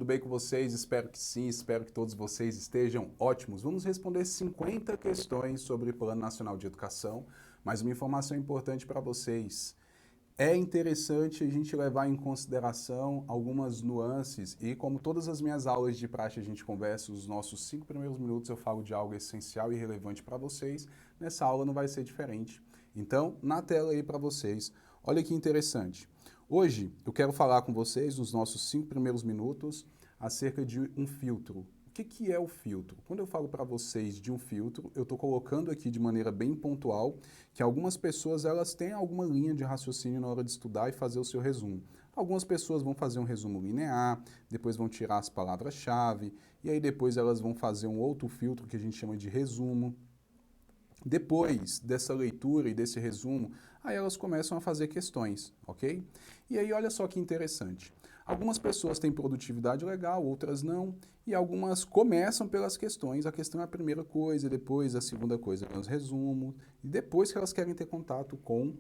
bem com vocês? Espero que sim, espero que todos vocês estejam ótimos. Vamos responder 50 questões sobre o Plano Nacional de Educação, mas uma informação importante para vocês. É interessante a gente levar em consideração algumas nuances e como todas as minhas aulas de praxe a gente conversa, os nossos 5 primeiros minutos eu falo de algo essencial e relevante para vocês, nessa aula não vai ser diferente. Então, na tela aí para vocês, olha que interessante. Hoje eu quero falar com vocês, nos nossos 5 primeiros minutos, acerca de um filtro. O que é o filtro? Quando eu falo para vocês de um filtro, eu estou colocando aqui de maneira bem pontual que algumas pessoas elas têm alguma linha de raciocínio na hora de estudar e fazer o seu resumo. Algumas pessoas vão fazer um resumo linear, depois vão tirar as palavras-chave, e aí depois elas vão fazer um outro filtro que a gente chama de resumo. Depois dessa leitura e desse resumo, aí elas começam a fazer questões, ok? E aí olha só que interessante. Algumas pessoas têm produtividade legal, outras não, e algumas começam pelas questões. A questão é a primeira coisa, depois a segunda coisa é os resumos, e depois que elas querem ter contato com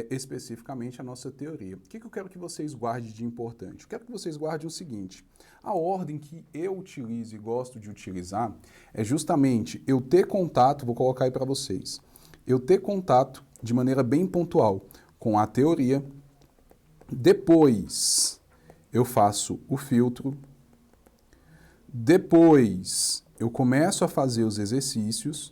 especificamente a nossa teoria. O que eu quero que vocês guardem de importante? Eu quero que vocês guardem o seguinte: a ordem que eu utilizo e gosto de utilizar é justamente eu ter contato, vou colocar aí para vocês, eu ter contato de maneira bem pontual com a teoria, depois eu faço o filtro, depois eu começo a fazer os exercícios,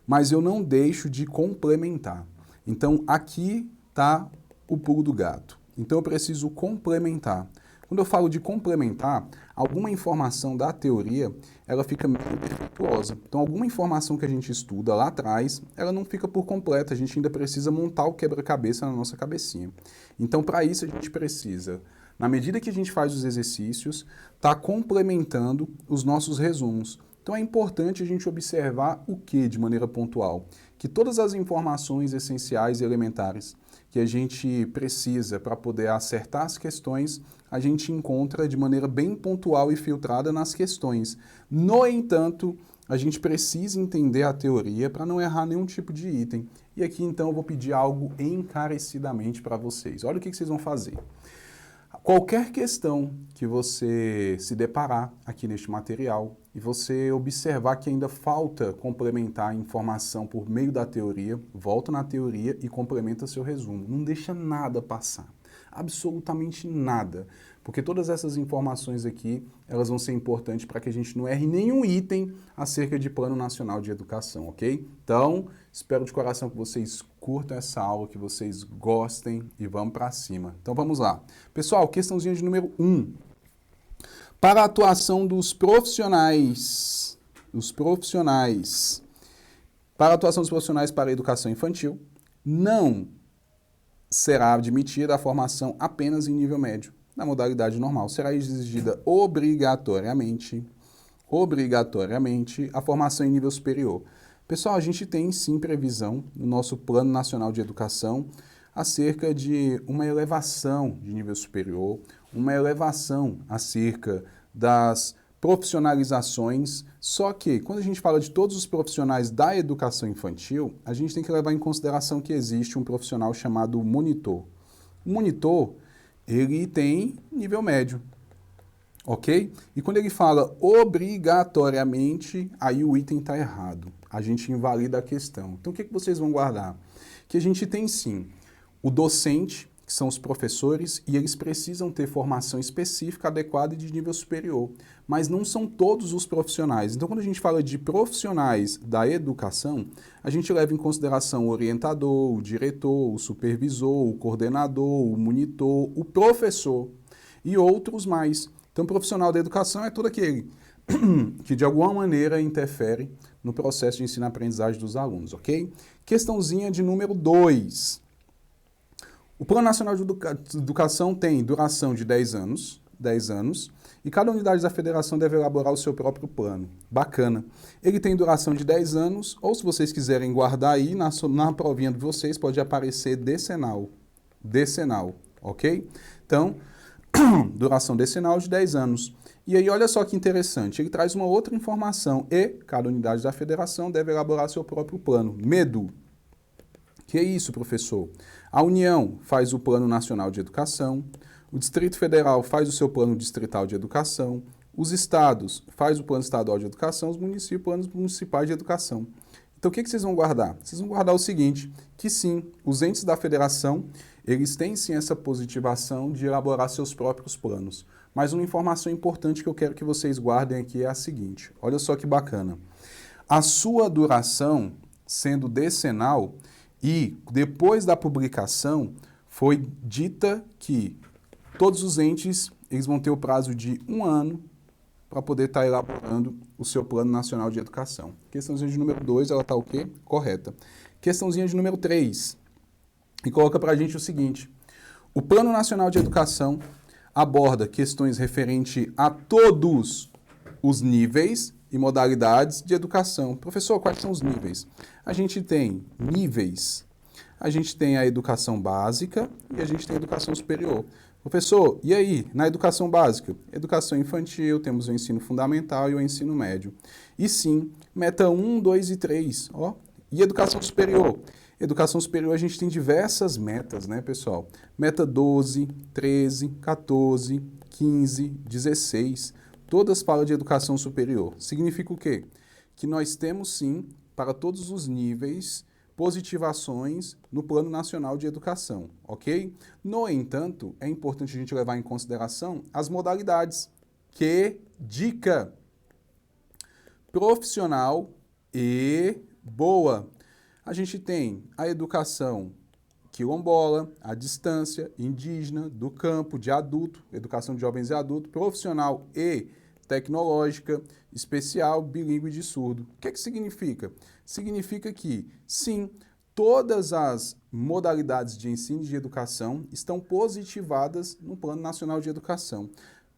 mas eu não deixo de complementar. Então, aqui está o pulo do gato. Então, eu preciso complementar. Quando eu falo de complementar, alguma informação da teoria, ela fica meio defeituosa. Então, alguma informação que a gente estuda lá atrás, ela não fica por completa. A gente ainda precisa montar o quebra-cabeça na nossa cabecinha. Então, para isso, a gente precisa, na medida que a gente faz os exercícios, estar complementando os nossos resumos. Então é importante a gente observar o que de maneira pontual? Que todas as informações essenciais e elementares que a gente precisa para poder acertar as questões, a gente encontra de maneira bem pontual e filtrada nas questões. No entanto, a gente precisa entender a teoria para não errar nenhum tipo de item. E aqui então eu vou pedir algo encarecidamente para vocês. Olha o que vocês vão fazer. Qualquer questão que você se deparar aqui neste material e você observar que ainda falta complementar a informação por meio da teoria, volta na teoria e complementa seu resumo. Não deixa nada passar, absolutamente nada, porque todas essas informações aqui, elas vão ser importantes para que a gente não erre nenhum item acerca de Plano Nacional de Educação, ok? Então, espero de coração que vocês curtam essa aula, que vocês gostem e vamos para cima. Então, vamos lá. Pessoal, questãozinha de número 1. Para a atuação dos profissionais, para a atuação dos profissionais para a educação infantil, não será admitida a formação apenas em nível médio, na modalidade normal. Será exigida obrigatoriamente a formação em nível superior. Pessoal, a gente tem sim previsão no nosso Plano Nacional de Educação acerca de uma elevação de nível superior, uma elevação acerca das profissionalizações, só que quando a gente fala de todos os profissionais da educação infantil, a gente tem que levar em consideração que existe um profissional chamado monitor. O monitor, ele tem nível médio, ok? E quando ele fala obrigatoriamente, aí o item está errado. A gente invalida a questão. Então, o que vocês vão guardar? Que a gente tem sim o docente, que são os professores, e eles precisam ter formação específica, adequada e de nível superior. Mas não são todos os profissionais. Então, quando a gente fala de profissionais da educação, a gente leva em consideração o orientador, o diretor, o supervisor, o coordenador, o monitor, o professor e outros mais. Então, profissional da educação é todo aquele que de alguma maneira interfere no processo de ensino-aprendizagem dos alunos, ok? Questãozinha de número 2. O Plano Nacional de Educação tem duração de 10 anos, e cada unidade da federação deve elaborar o seu próprio plano. Bacana. Ele tem duração de 10 anos, ou se vocês quiserem guardar aí, na provinha de vocês pode aparecer decenal, ok? Então, duração decenal de 10 anos. E aí, olha só que interessante, ele traz uma outra informação, e cada unidade da federação deve elaborar seu próprio plano. Medo. Que é isso, professor? A União faz o Plano Nacional de Educação, O Distrito Federal faz o seu plano distrital de educação, os estados faz o plano estadual de educação, os municípios, planos municipais de educação. Então, o que vocês vão guardar? Vocês vão guardar o seguinte, que sim, os entes da federação, eles têm sim essa positivação de elaborar seus próprios planos. Mas uma informação importante que eu quero que vocês guardem aqui é a seguinte, olha só que bacana. A sua duração, sendo decenal, e depois da publicação, foi dita que todos os entes eles vão ter o prazo de 1 ano para poder estar elaborando o seu Plano Nacional de Educação. Questãozinha de número 2, ela está o quê? Correta. Questãozinha de número 3, e coloca para a gente o seguinte, o Plano Nacional de Educação aborda questões referentes a todos os níveis e modalidades de educação. Professor, quais são os níveis? A gente tem níveis, a gente tem a educação básica e a gente tem a educação superior. Professor, e aí, na educação básica? Educação infantil, temos o ensino fundamental e o ensino médio. E sim, meta 1, 2 e 3. Ó. E educação superior? Educação superior a gente tem diversas metas, né, pessoal? Meta 12, 13, 14, 15, 16. Todas falam de educação superior. Significa o quê? Que nós temos sim, para todos os níveis, positivações no Plano Nacional de Educação, ok? No entanto, é importante a gente levar em consideração as modalidades. Que dica! Profissional e boa. A gente tem a educação quilombola, à distância, indígena, do campo, de adulto, educação de jovens e adultos, profissional e tecnológica, especial, bilíngue de surdo. O que significa? Significa que, sim, todas as modalidades de ensino e de educação estão positivadas no Plano Nacional de Educação.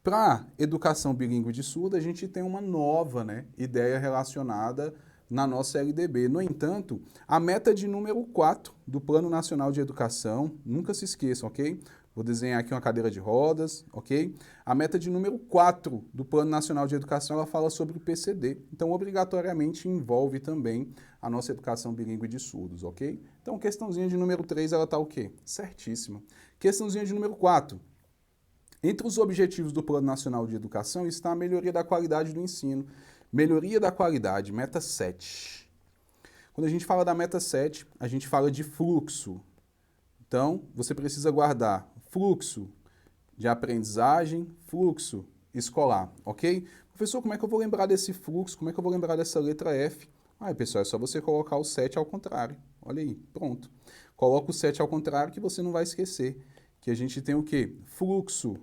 Para educação bilíngue de surdo, a gente tem uma nova, né, ideia relacionada na nossa LDB. No entanto, a meta de número 4 do Plano Nacional de Educação, nunca se esqueçam, ok? Vou desenhar aqui uma cadeira de rodas, ok? A meta de número 4 do Plano Nacional de Educação, ela fala sobre o PCD. Então, obrigatoriamente, envolve também a nossa educação bilíngue de surdos, ok? Então, questãozinha de número 3, ela está o quê? Certíssima. Questãozinha de número 4. Entre os objetivos do Plano Nacional de Educação está a melhoria da qualidade do ensino. Melhoria da qualidade, meta 7. Quando a gente fala da meta 7, a gente fala de fluxo. Então, você precisa guardar fluxo de aprendizagem, fluxo escolar, ok? Professor, como é que eu vou lembrar desse fluxo? Como é que eu vou lembrar dessa letra F? Pessoal, é só você colocar o 7 ao contrário. Olha aí, pronto. Coloca o 7 ao contrário que você não vai esquecer. Que a gente tem o quê? Fluxo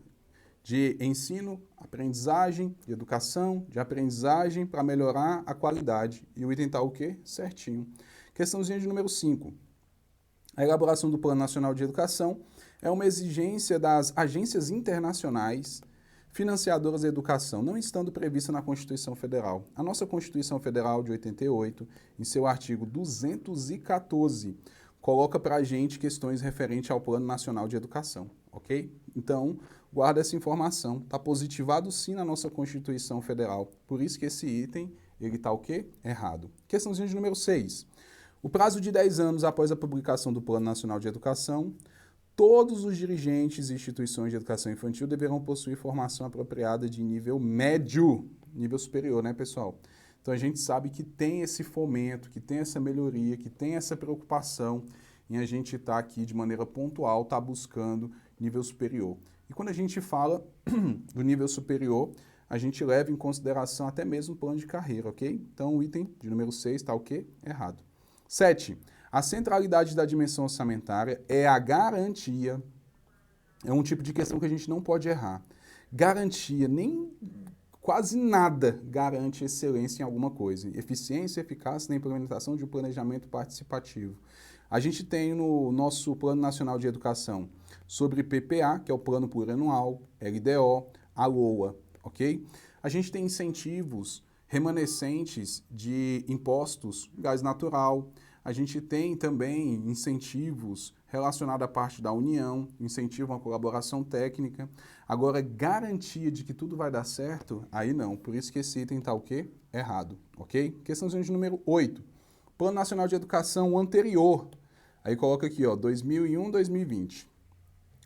de ensino, aprendizagem, de educação, de aprendizagem para melhorar a qualidade. E o item está o quê? Certinho. Questãozinha de número 5. A elaboração do Plano Nacional de Educação é uma exigência das agências internacionais financiadoras da educação, não estando prevista na Constituição Federal. A nossa Constituição Federal de 88, em seu artigo 214, coloca para a gente questões referentes ao Plano Nacional de Educação, ok? Então, guarda essa informação. Está positivado sim na nossa Constituição Federal. Por isso que esse item, ele está o quê? Errado. Questãozinha de número 6. O prazo de 10 anos após a publicação do Plano Nacional de Educação, todos os dirigentes e instituições de educação infantil deverão possuir formação apropriada de nível médio, nível superior, né, pessoal? Então a gente sabe que tem esse fomento, que tem essa melhoria, que tem essa preocupação em a gente estar aqui de maneira pontual, estar buscando nível superior. E quando a gente fala do nível superior, a gente leva em consideração até mesmo o plano de carreira, ok? Então o item de número 6 está o quê? Errado. 7. A centralidade da dimensão orçamentária é a garantia, é um tipo de questão que a gente não pode errar. Garantia, nem quase nada garante excelência em alguma coisa. Eficiência e eficácia na implementação de um planejamento participativo. A gente tem no nosso Plano Nacional de Educação sobre PPA, que é o Plano Plurianual, LDO, a LOA, ok? A gente tem incentivos remanescentes de impostos, gás natural. A gente tem também incentivos relacionados à parte da União, incentivo à colaboração técnica. Agora, garantia de que tudo vai dar certo, aí não. Por isso que esse item está o quê? Errado, ok? Questãozinha de número 8. Plano Nacional de Educação anterior. Aí coloca aqui, ó, 2001, 2020.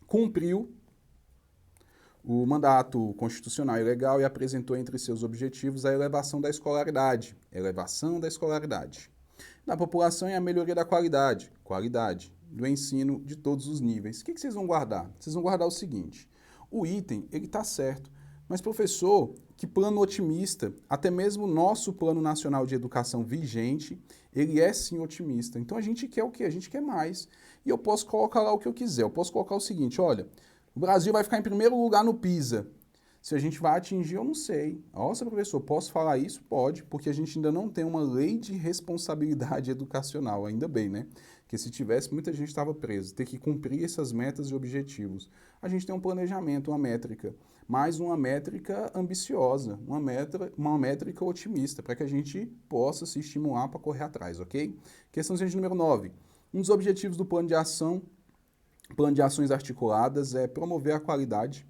Cumpriu o mandato constitucional e legal e apresentou entre seus objetivos a elevação da escolaridade. Elevação da escolaridade. Da população e a melhoria da qualidade. Qualidade do ensino de todos os níveis. O que vocês vão guardar? Vocês vão guardar o seguinte. O item, ele está certo. Mas, professor, que plano otimista, até mesmo o nosso Plano Nacional de Educação vigente, ele é sim otimista. Então a gente quer o quê? A gente quer mais. E eu posso colocar lá o que eu quiser. Eu posso colocar o seguinte, olha, o Brasil vai ficar em primeiro lugar no PISA. Se a gente vai atingir, eu não sei. Nossa, professor, posso falar isso? Pode, porque a gente ainda não tem uma lei de responsabilidade educacional, ainda bem, né? Porque se tivesse, muita gente estava presa, ter que cumprir essas metas e objetivos. A gente tem um planejamento, uma métrica, mas uma métrica ambiciosa, uma métrica otimista, para que a gente possa se estimular para correr atrás, ok? Questãozinha de número 9. Um dos objetivos do plano de ações articuladas é promover a qualidade,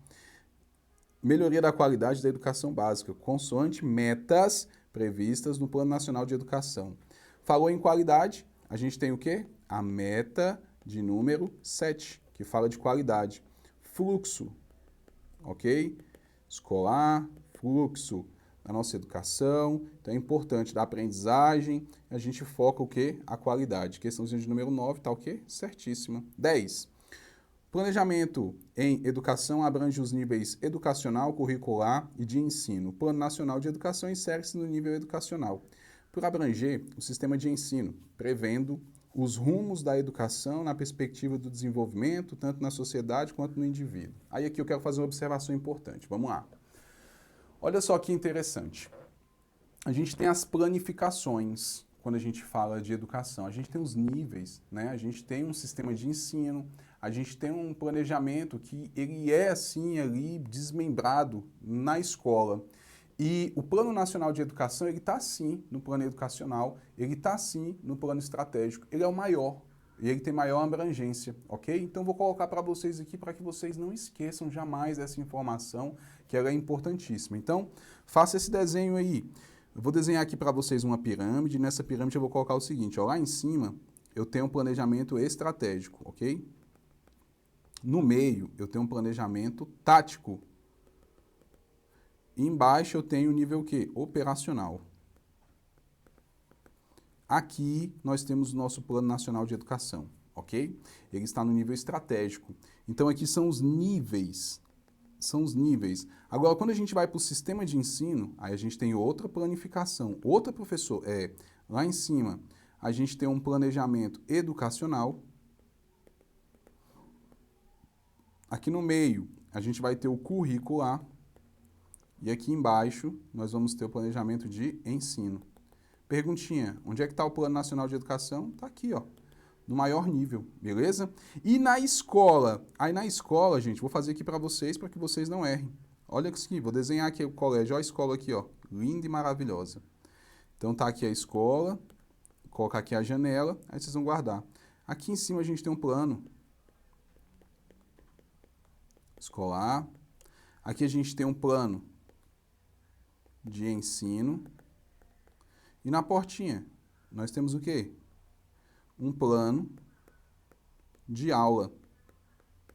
melhoria da qualidade da educação básica, consoante metas previstas no Plano Nacional de Educação. Falou em qualidade, a gente tem o quê? A meta de número 7, que fala de qualidade. Fluxo, ok? Escolar, fluxo da nossa educação. Então é importante da aprendizagem, a gente foca o quê? A qualidade. Questãozinha de número 9, tá o quê? Certíssima. 10. Planejamento em educação abrange os níveis educacional, curricular e de ensino. O Plano Nacional de Educação insere-se no nível educacional, por abranger o sistema de ensino, prevendo os rumos da educação na perspectiva do desenvolvimento, tanto na sociedade quanto no indivíduo. Aí aqui eu quero fazer uma observação importante. Vamos lá. Olha só que interessante. A gente tem as planificações quando a gente fala de educação. A gente tem os níveis, né? A gente tem um sistema de ensino, a gente tem um planejamento que ele é assim ali desmembrado na escola. E o Plano Nacional de Educação, ele está sim no plano educacional, ele está sim no plano estratégico, ele é o maior, e ele tem maior abrangência, ok? Então vou colocar para vocês aqui para que vocês não esqueçam jamais dessa informação, que ela é importantíssima. Então, faça esse desenho aí. Eu vou desenhar aqui para vocês uma pirâmide, e nessa pirâmide eu vou colocar o seguinte, ó, lá em cima eu tenho um planejamento estratégico, ok? No meio eu tenho um planejamento tático. E embaixo eu tenho o nível o quê? Operacional. Aqui nós temos o nosso Plano Nacional de Educação, ok? Ele está no nível estratégico. Então aqui são os níveis. São os níveis. Agora, quando a gente vai para o sistema de ensino, aí a gente tem outra planificação, outra professor. Lá em cima, a gente tem um planejamento educacional. Aqui no meio, a gente vai ter o curricular. E aqui embaixo, nós vamos ter o planejamento de ensino. Perguntinha, onde é que está o Plano Nacional de Educação? Está aqui, ó, no maior nível, beleza? E na escola? Aí na escola, gente, vou fazer aqui para vocês para que vocês não errem. Olha aqui, vou desenhar aqui o colégio, olha a escola aqui, ó, linda e maravilhosa. Então tá aqui a escola, vou colocar aqui a janela, aí vocês vão guardar. Aqui em cima a gente tem um plano escolar. Aqui a gente tem um plano de ensino. E na portinha, nós temos o quê? Um plano de aula,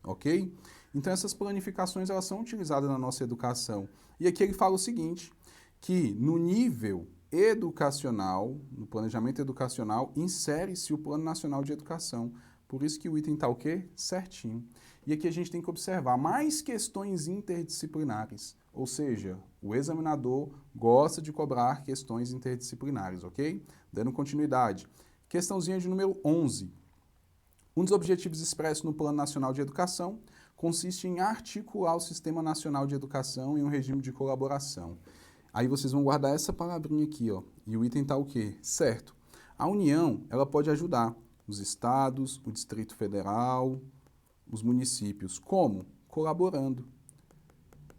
ok? Então essas planificações elas são utilizadas na nossa educação. E aqui ele fala o seguinte, que no nível educacional, no planejamento educacional, insere-se o Plano Nacional de Educação. Por isso que o item está o quê? Certinho. E aqui a gente tem que observar mais questões interdisciplinares, ou seja, o examinador gosta de cobrar questões interdisciplinares, ok? Dando continuidade. Questãozinha de número 11. Um dos objetivos expressos no Plano Nacional de Educação consiste em articular o Sistema Nacional de Educação em um regime de colaboração. Aí vocês vão guardar essa palavrinha aqui, ó. E o item está o quê? Certo. A União, ela pode ajudar os estados, o Distrito Federal, os municípios. Como? Colaborando.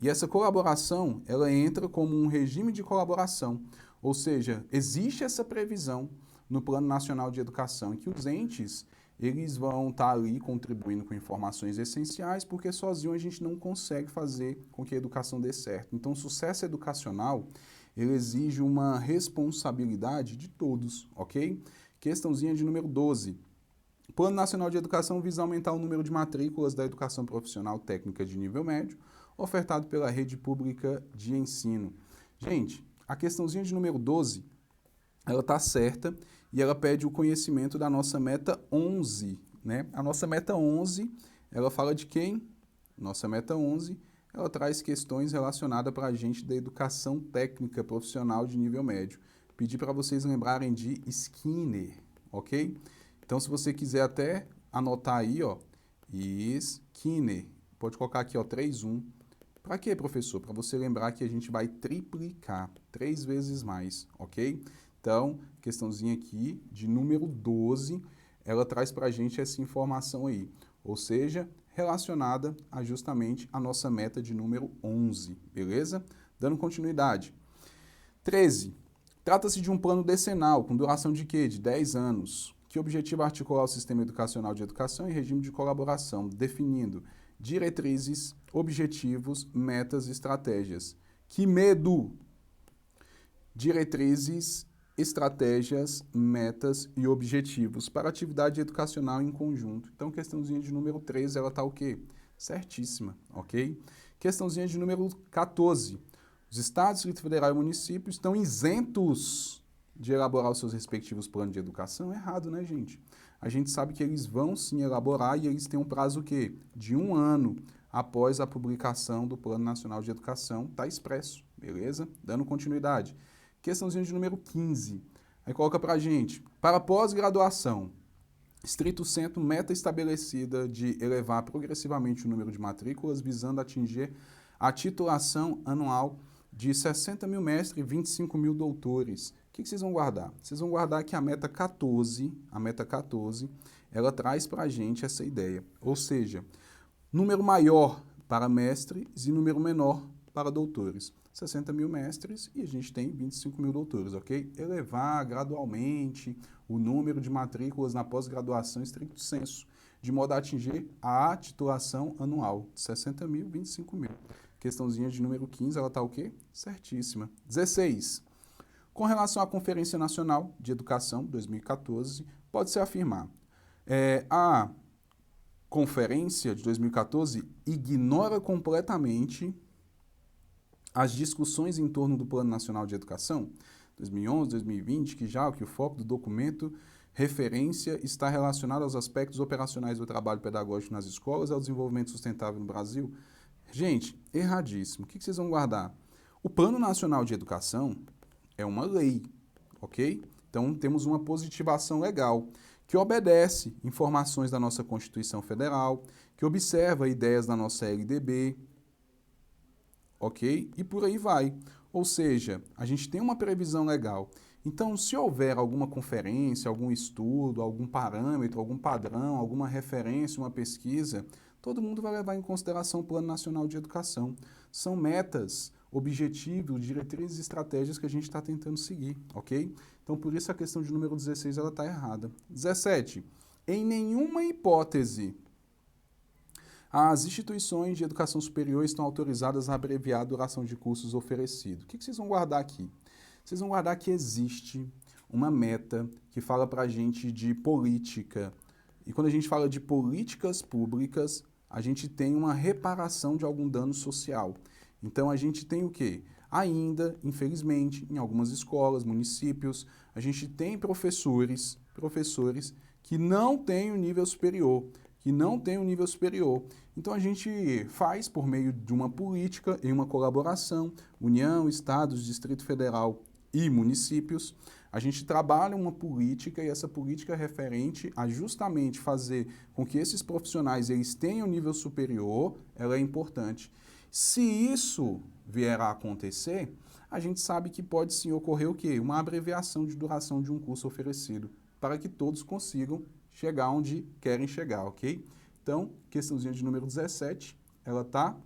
E essa colaboração, ela entra como um regime de colaboração. Ou seja, existe essa previsão no Plano Nacional de Educação, em que os entes, eles vão estar ali contribuindo com informações essenciais, porque sozinho a gente não consegue fazer com que a educação dê certo. Então, o sucesso educacional, ele exige uma responsabilidade de todos, ok? Questãozinha de número 12. O Plano Nacional de Educação visa aumentar o número de matrículas da educação profissional técnica de nível médio, ofertado pela rede pública de ensino. Gente, a questãozinha de número 12, ela está certa e ela pede o conhecimento da nossa meta 11, né? A nossa meta 11, ela fala de quem? Nossa meta 11, ela traz questões relacionadas para a gente da educação técnica profissional de nível médio. Pedi para vocês lembrarem de Skinner, ok? Então, se você quiser até anotar aí, ó, Skinner, pode colocar aqui, ó, 3.1. Para quê, professor? Para você lembrar que a gente vai triplicar 3 vezes mais, ok? Então, questãozinha aqui de número 12, ela traz para a gente essa informação aí, ou seja, relacionada a justamente a nossa meta de número 11, beleza? Dando continuidade. 13. Trata-se de um plano decenal com duração de quê? De 10 anos, que objetiva articular o sistema educacional de educação e regime de colaboração, definindo diretrizes, objetivos, metas e estratégias. Que medo! Diretrizes, estratégias, metas e objetivos para atividade educacional em conjunto. Então, questãozinha de número 13, ela está o quê? Certíssima, ok? Questãozinha de número 14. Os estados, Distrito Federal e municípios estão isentos de elaborar os seus respectivos planos de educação? Errado, né, gente? A gente sabe que eles vão sim elaborar e eles têm um prazo o quê? De 1 ano após a publicação do Plano Nacional de Educação, está expresso, beleza? Dando continuidade. Questãozinha de número 15. Aí coloca pra gente, para pós-graduação, estrito sensu, meta estabelecida de elevar progressivamente o número de matrículas, visando atingir a titulação anual de 60 mil mestres e 25 mil doutores. O que vocês vão guardar? Vocês vão guardar que a meta 14, ela traz para a gente essa ideia. Ou seja, número maior para mestres e número menor para doutores. 60 mil mestres e a gente tem 25 mil doutores, ok? Elevar gradualmente o número de matrículas na pós-graduação estricto sensu, de modo a atingir a titulação anual de 60 mil, 25 mil. Questãozinha de número 15, ela está o quê? Certíssima. 16. Com relação à Conferência Nacional de Educação 2014, pode-se afirmar a Conferência de 2014 ignora completamente as discussões em torno do Plano Nacional de Educação 2011, 2020, que o foco do documento referência está relacionado aos aspectos operacionais do trabalho pedagógico nas escolas e ao desenvolvimento sustentável no Brasil. Gente, erradíssimo. O que vocês vão guardar? O Plano Nacional de Educação é uma lei, ok? Então, temos uma positivação legal que obedece informações da nossa Constituição Federal, que observa ideias da nossa LDB, ok? E por aí vai. Ou seja, a gente tem uma previsão legal. Então, se houver alguma conferência, algum estudo, algum parâmetro, algum padrão, alguma referência, uma pesquisa, todo mundo vai levar em consideração o Plano Nacional de Educação. São metas, objetivos, diretrizes e estratégias que a gente está tentando seguir, ok? Então, por isso a questão de número 16 ela está errada. 17. Em nenhuma hipótese as instituições de educação superior estão autorizadas a abreviar a duração de cursos oferecidos. O que vocês vão guardar aqui? Vocês vão guardar que existe uma meta que fala para a gente de política. E quando a gente fala de políticas públicas, a gente tem uma reparação de algum dano social. Então, a gente tem o quê? Ainda, infelizmente, em algumas escolas, municípios, a gente tem professores que não têm o nível superior. Então, a gente faz por meio de uma política, em uma colaboração, União, Estados, Distrito Federal e municípios, a gente trabalha uma política e essa política é referente a justamente fazer com que esses profissionais eles tenham nível superior, ela é importante. Se isso vier a acontecer, a gente sabe que pode sim ocorrer o quê? Uma abreviação de duração de um curso oferecido, para que todos consigam chegar onde querem chegar, ok? Então, questãozinha de número 17, ela está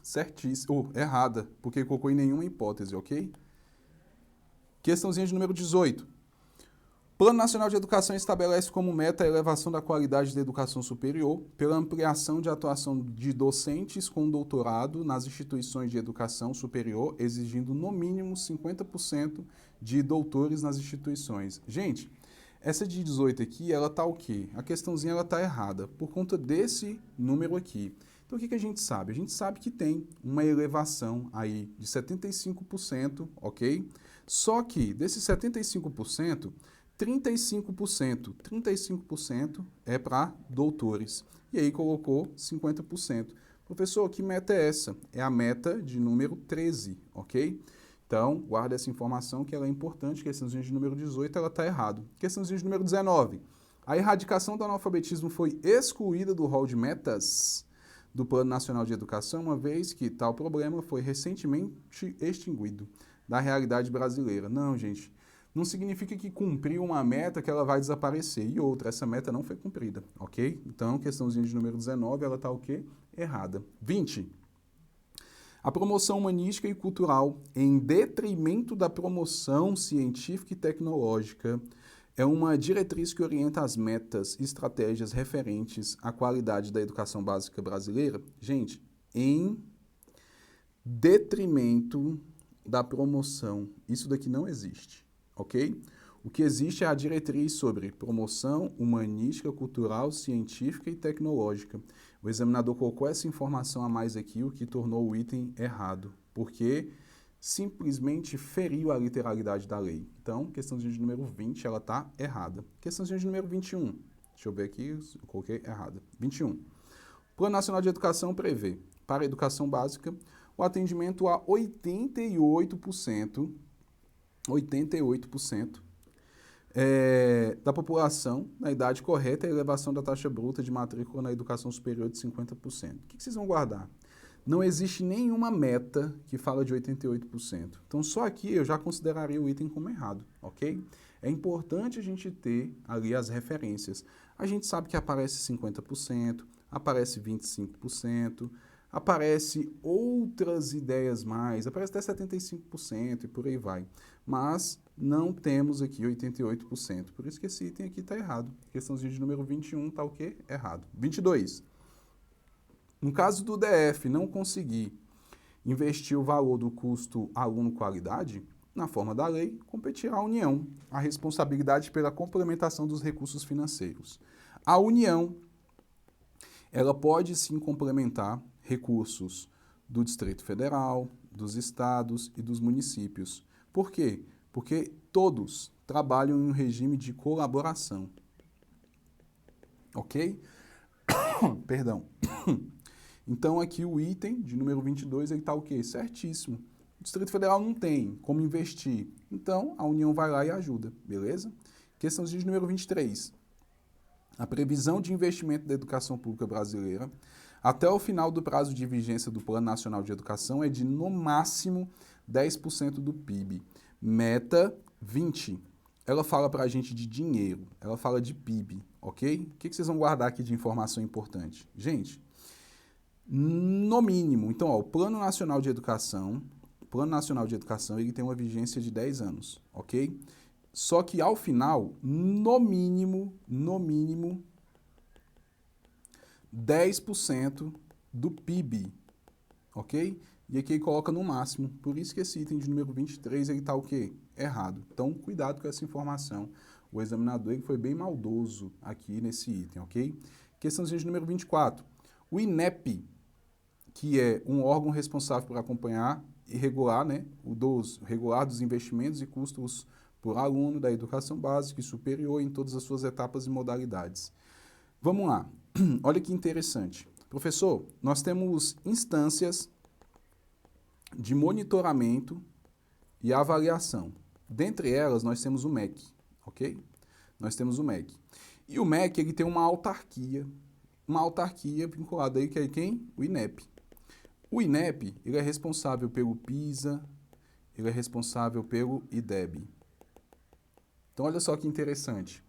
certíssima, errada, porque colocou em nenhuma hipótese, ok? Questãozinha de número 18. Plano Nacional de Educação estabelece como meta a elevação da qualidade da educação superior pela ampliação de atuação de docentes com doutorado nas instituições de educação superior, exigindo no mínimo 50% de doutores nas instituições. Gente, essa de 18 aqui, ela tá o quê? A questãozinha ela tá errada por conta desse número aqui. Então, o que a gente sabe? A gente sabe que tem uma elevação aí de 75%, ok? Só que desses 75%, 35% é para doutores. E aí colocou 50%. Professor, que meta é essa? É a meta de número 13, ok? Então, guarda essa informação que ela é importante. Questãozinha de número 18, ela está errado. Questãozinha de número 19. A erradicação do analfabetismo foi excluída do rol de metas do Plano Nacional de Educação, uma vez que tal problema foi recentemente extinguido da realidade brasileira. Não, gente, não significa que cumpriu uma meta que ela vai desaparecer. E outra, essa meta não foi cumprida, ok? Então, questãozinha de número 19, ela está o quê? Errada. 20. A promoção humanística e cultural, em detrimento da promoção científica e tecnológica, é uma diretriz que orienta as metas e estratégias referentes à qualidade da educação básica brasileira. Gente, em detrimento da promoção. Isso daqui não existe, ok? O que existe é a diretriz sobre promoção humanística, cultural, científica e tecnológica. O examinador colocou essa informação a mais aqui, o que tornou o item errado, porque simplesmente feriu a literalidade da lei. Então, questãozinha de número 20, ela está errada. Questãozinha de número 21. Deixa eu ver aqui, eu coloquei errada. 21. O Plano Nacional de Educação prevê, para a educação básica, o atendimento a 88% da população na idade correta e a elevação da taxa bruta de matrícula na educação superior de 50%. O que vocês vão guardar? Não existe nenhuma meta que fala de 88%. Então, só aqui eu já consideraria o item como errado, ok? É importante a gente ter ali as referências. A gente sabe que aparece 50%, aparece 25%, aparece outras ideias mais, aparece até 75% e por aí vai. Mas não temos aqui 88%. Por isso que esse item aqui está errado. Questãozinha de número 21 está o quê? Errado. 22. No caso do DF não conseguir investir o valor do custo aluno-qualidade, na forma da lei, competirá à União a responsabilidade pela complementação dos recursos financeiros. A União, ela pode sim complementar recursos do Distrito Federal, dos estados e dos municípios. Por quê? Porque todos trabalham em um regime de colaboração. Ok? Perdão. Então, aqui o item de número 22, ele está o quê? Certíssimo. O Distrito Federal não tem como investir. Então, a União vai lá e ajuda, beleza? Questão de número 23. A previsão de investimento da educação pública brasileira até o final do prazo de vigência do Plano Nacional de Educação é de, no máximo, 10% do PIB. Meta 20. Ela fala para a gente de dinheiro, ela fala de PIB, ok? O que vocês vão guardar aqui de informação importante? Gente, no mínimo, então, ó, o Plano Nacional de Educação, ele tem uma vigência de 10 anos, ok? Só que ao final, no mínimo, 10% do PIB, ok? E aqui ele coloca no máximo, por isso que esse item de número 23, ele está o quê? Errado. Então, cuidado com essa informação. O examinador ele foi bem maldoso aqui nesse item, ok? Questãozinha de número 24. O INEP, que é um órgão responsável por acompanhar e regular, né, regular dos investimentos e custos por aluno da educação básica e superior em todas as suas etapas e modalidades. Vamos lá. Olha que interessante. Professor, nós temos instâncias de monitoramento e avaliação. Dentre elas, nós temos o MEC, ok? Nós temos o MEC. E o MEC, ele tem uma autarquia vinculada aí, que é quem? O INEP. O INEP, ele é responsável pelo PISA, ele é responsável pelo IDEB. Então, olha só que interessante.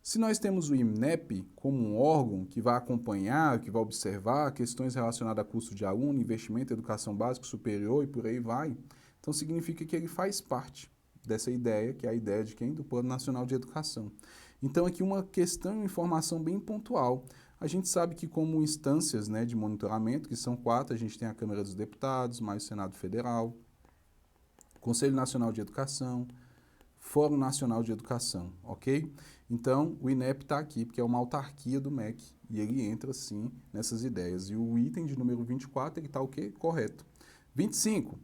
Se nós temos o INEP como um órgão que vai acompanhar, que vai observar questões relacionadas a custo de aluno, investimento, educação básica, superior e por aí vai, então significa que ele faz parte dessa ideia, que é a ideia de quem? Do Plano Nacional de Educação. Então, aqui uma questão e informação bem pontual. A gente sabe que como instâncias, né, de monitoramento, que são 4, a gente tem a Câmara dos Deputados, mais o Senado Federal, Conselho Nacional de Educação, Fórum Nacional de Educação, ok? Então, o INEP está aqui, porque é uma autarquia do MEC, e ele entra, sim, nessas ideias. E o item de número 24, ele está o quê? Correto. 25.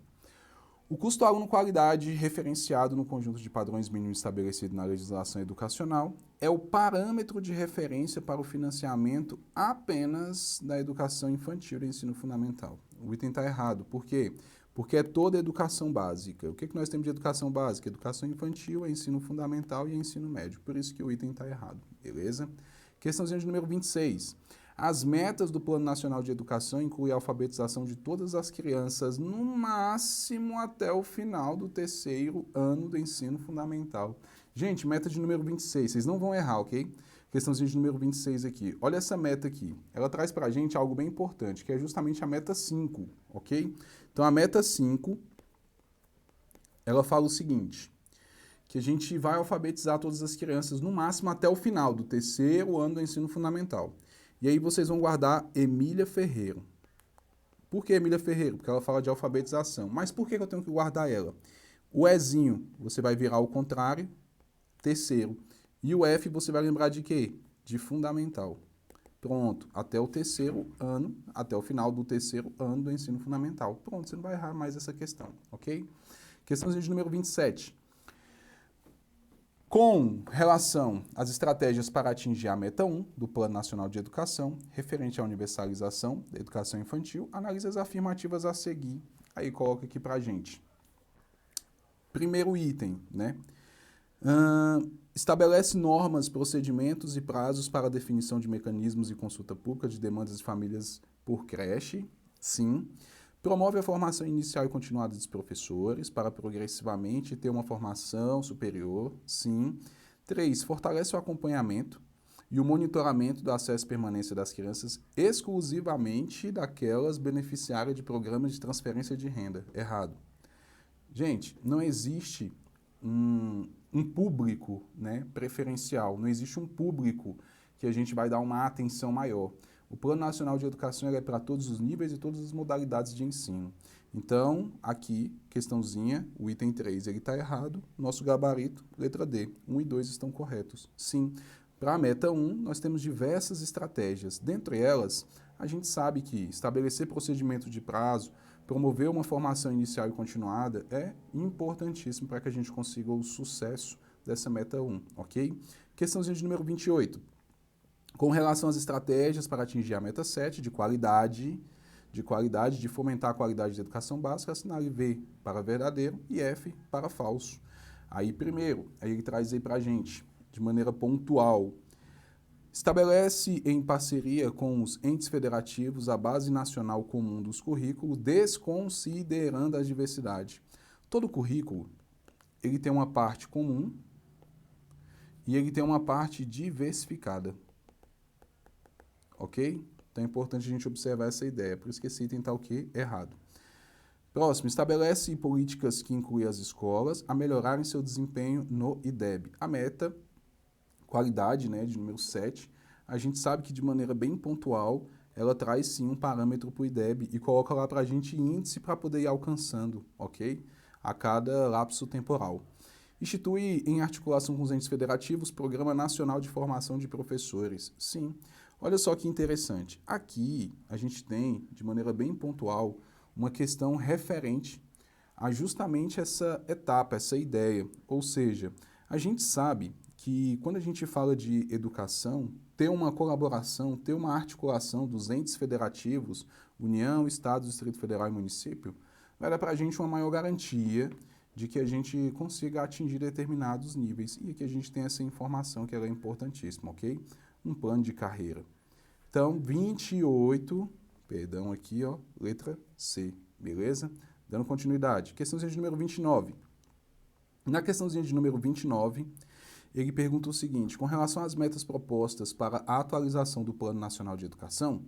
O custo aluno qualidade referenciado no conjunto de padrões mínimos estabelecido na legislação educacional é o parâmetro de referência para o financiamento apenas da educação infantil e ensino fundamental. O item está errado. Por quê? Porque é toda a educação básica. O que nós temos de educação básica? Educação infantil, ensino fundamental e ensino médio. Por isso que o item está errado, beleza? Questãozinha de número 26. As metas do Plano Nacional de Educação incluem a alfabetização de todas as crianças, no máximo até o final do terceiro ano do ensino fundamental. Gente, meta de número 26, vocês não vão errar, ok? Questãozinha de número 26 aqui. Olha essa meta aqui. Ela traz pra gente algo bem importante, que é justamente a meta 5, ok? Então, a meta 5, ela fala o seguinte, que a gente vai alfabetizar todas as crianças, no máximo até o final do terceiro ano do ensino fundamental. E aí vocês vão guardar Emília Ferreiro. Por que Emília Ferreiro? Porque ela fala de alfabetização. Mas por que eu tenho que guardar ela? O Ezinho, você vai virar ao contrário, terceiro. E o F você vai lembrar de quê? De fundamental. Pronto, até o terceiro ano, até o final do terceiro ano do ensino fundamental. Pronto, você não vai errar mais essa questão, ok? Questãozinha de número 27. Com relação às estratégias para atingir a meta 1 do Plano Nacional de Educação, referente à universalização da educação infantil, analise as afirmativas a seguir. Aí coloca aqui pra gente. Primeiro item, né? Estabelece normas, procedimentos e prazos para a definição de mecanismos e consulta pública de demandas de famílias por creche. Sim. Promove a formação inicial e continuada dos professores para progressivamente ter uma formação superior. Sim. 3. Fortalece o acompanhamento e o monitoramento do acesso e permanência das crianças exclusivamente daquelas beneficiárias de programas de transferência de renda. Errado. Gente, não existe um público, né, preferencial, não existe um público que a gente vai dar uma atenção maior. O Plano Nacional de Educação é para todos os níveis e todas as modalidades de ensino. Então, aqui, questãozinha, o item 3, ele está errado, nosso gabarito, letra D, 1 e 2 estão corretos. Sim, para a meta 1, nós temos diversas estratégias. Dentre elas, a gente sabe que estabelecer procedimento de prazo, promover uma formação inicial e continuada é importantíssimo para que a gente consiga o sucesso dessa meta 1, ok? Questãozinha de número 28. Com relação às estratégias para atingir a meta 7, de qualidade, de fomentar a qualidade da educação básica, assinale V para verdadeiro e F para falso. Aí, primeiro, aí ele traz aí para a gente, de maneira pontual, estabelece em parceria com os entes federativos a base nacional comum dos currículos, desconsiderando a diversidade. Todo currículo, ele tem uma parte comum e ele tem uma parte diversificada. Ok? Então é importante a gente observar essa ideia. Por isso que esse item está o quê? Errado. Próximo, estabelece políticas que incluem as escolas a melhorarem seu desempenho no IDEB. A meta, qualidade, né, de número 7, a gente sabe que de maneira bem pontual, ela traz sim um parâmetro para o IDEB e coloca lá para a gente índice para poder ir alcançando, ok? A cada lapso temporal. Institui, em articulação com os entes federativos, Programa Nacional de Formação de Professores. Sim. Olha só que interessante. Aqui, a gente tem, de maneira bem pontual, uma questão referente a justamente essa etapa, essa ideia. Ou seja, a gente sabe que quando a gente fala de educação, ter uma colaboração, ter uma articulação dos entes federativos, União, Estado, Distrito Federal e Município, vai dar para a gente uma maior garantia de que a gente consiga atingir determinados níveis. E aqui a gente tem essa informação que ela é importantíssima, ok? Um plano de carreira. Então, 28, perdão aqui, ó, letra C, beleza? Dando continuidade. Questãozinha de número 29. Na questãozinha de número 29, ele pergunta o seguinte, com relação às metas propostas para a atualização do Plano Nacional de Educação,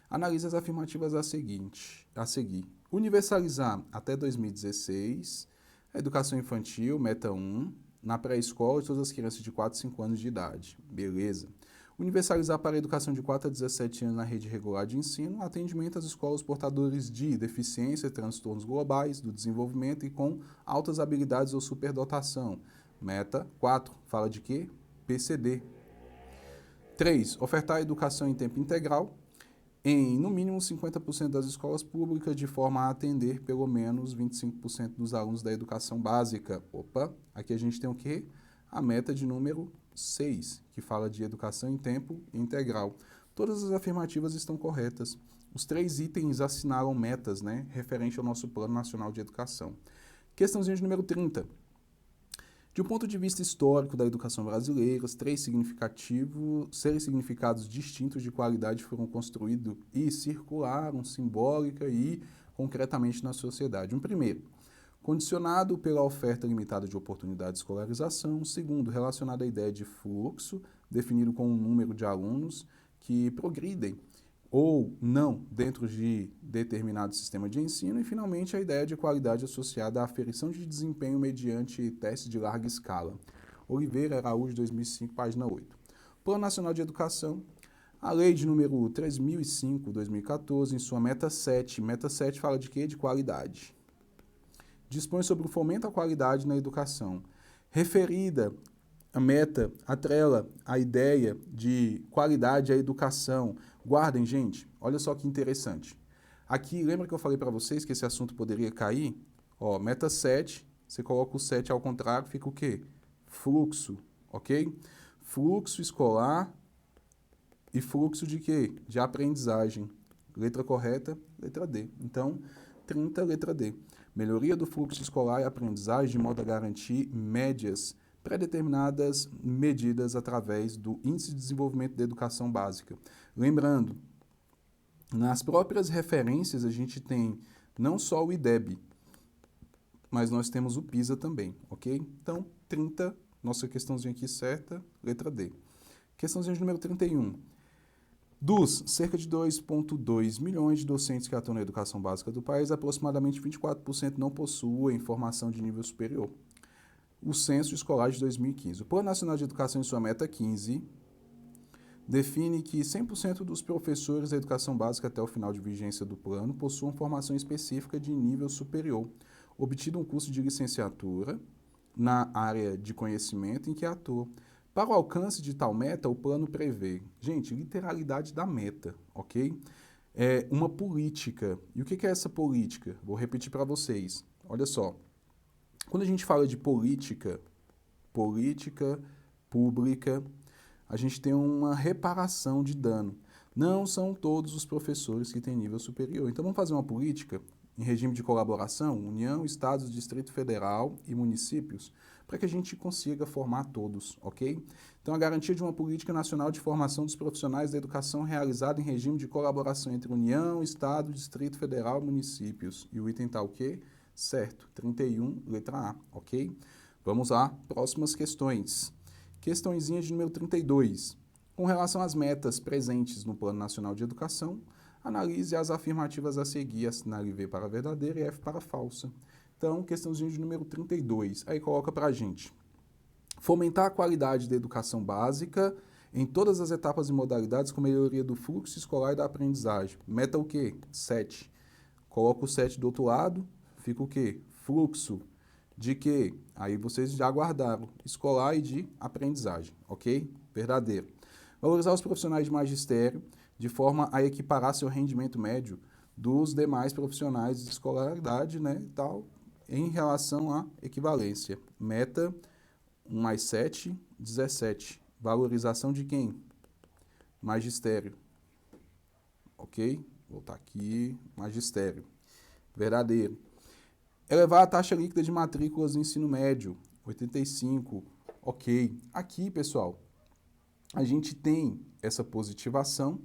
analise as afirmativas a seguir. Universalizar até 2016 a educação infantil, meta 1, na pré-escola de todas as crianças de 4 a 5 anos de idade. Beleza. Universalizar para a educação de 4 a 17 anos na rede regular de ensino, atendimento às escolas portadores de deficiência, transtornos globais do desenvolvimento e com altas habilidades ou superdotação. Meta 4, fala de quê? PCD. 3, ofertar educação em tempo integral em, no mínimo, 50% das escolas públicas, de forma a atender pelo menos 25% dos alunos da educação básica. Opa, aqui a gente tem o quê? A meta de número 6, que fala de educação em tempo integral. Todas as afirmativas estão corretas. Os 3 itens assinalam metas, né, referente ao nosso Plano Nacional de Educação. Questãozinha de número 30. De um ponto de vista histórico da educação brasileira, três seres significados distintos de qualidade foram construídos e circularam simbólica e concretamente na sociedade. Um primeiro, condicionado pela oferta limitada de oportunidade de escolarização. Um segundo, relacionado à ideia de fluxo, definido com um número de alunos que progridem ou não dentro de determinado sistema de ensino. E, finalmente, a ideia de qualidade associada à aferição de desempenho mediante teste de larga escala. Oliveira Araújo, 2005, página 8. Plano Nacional de Educação. A lei de número 3005/2014, em sua meta 7. Meta 7 fala de quê? De qualidade. Dispõe sobre o fomento à qualidade na educação. Referida a meta atrela a ideia de qualidade à educação. Guardem, gente, olha só que interessante. Aqui, lembra que eu falei para vocês que esse assunto poderia cair? Ó, meta 7, você coloca o 7 ao contrário, fica o quê? Fluxo, ok? Fluxo escolar e fluxo de quê? De aprendizagem. Letra correta, letra D. Então, 30, letra D. Melhoria do fluxo escolar e aprendizagem de modo a garantir médias pré-determinadas medidas através do Índice de Desenvolvimento da Educação Básica. Lembrando, nas próprias referências a gente tem não só o IDEB, mas nós temos o PISA também, ok? Então, 30, nossa questãozinha aqui certa, letra D. Questãozinha de número 31. Dos cerca de 2,2 milhões de docentes que atuam na educação básica do país, aproximadamente 24% não possuem formação de nível superior. O Censo Escolar de 2015. O Plano Nacional de Educação, em sua meta 15, define que 100% dos professores da educação básica até o final de vigência do plano possuam formação específica de nível superior, obtido um curso de licenciatura na área de conhecimento em que atua. Para o alcance de tal meta, o plano prevê, gente, literalidade da meta, ok? É uma política. E o que é essa política? Vou repetir para vocês. Olha só. Quando a gente fala de política pública, a gente tem uma reparação de dano. Não são todos os professores que têm nível superior. Então vamos fazer uma política em regime de colaboração, União, Estados, Distrito Federal e municípios, para que a gente consiga formar todos, ok? Então a garantia de uma política nacional de formação dos profissionais da educação realizada em regime de colaboração entre União, Estado, Distrito Federal e municípios. E o item tá o quê? Certo, 31, letra A, ok? Vamos lá, próximas questões. Questõezinha de número 32. Com relação às metas presentes no Plano Nacional de Educação, analise as afirmativas a seguir, assinale V para verdadeira e F para falsa. Então, questãozinha de número 32. Aí coloca para a gente. Fomentar a qualidade da educação básica em todas as etapas e modalidades com melhoria do fluxo escolar e da aprendizagem. Meta o quê? 7. Coloca o 7 do outro lado. Fica o quê? Fluxo de quê? Aí vocês já guardaram. Escolar e de aprendizagem, ok? Verdadeiro. Valorizar os profissionais de magistério de forma a equiparar seu rendimento médio dos demais profissionais de escolaridade, né, e tal, em relação à equivalência. Meta 1 mais 7, 17. Valorização de quem? Magistério. Ok? Vou voltar aqui. Magistério. Verdadeiro. Elevar a taxa líquida de matrículas no ensino médio, 85, ok. Aqui, pessoal, a gente tem essa positivação,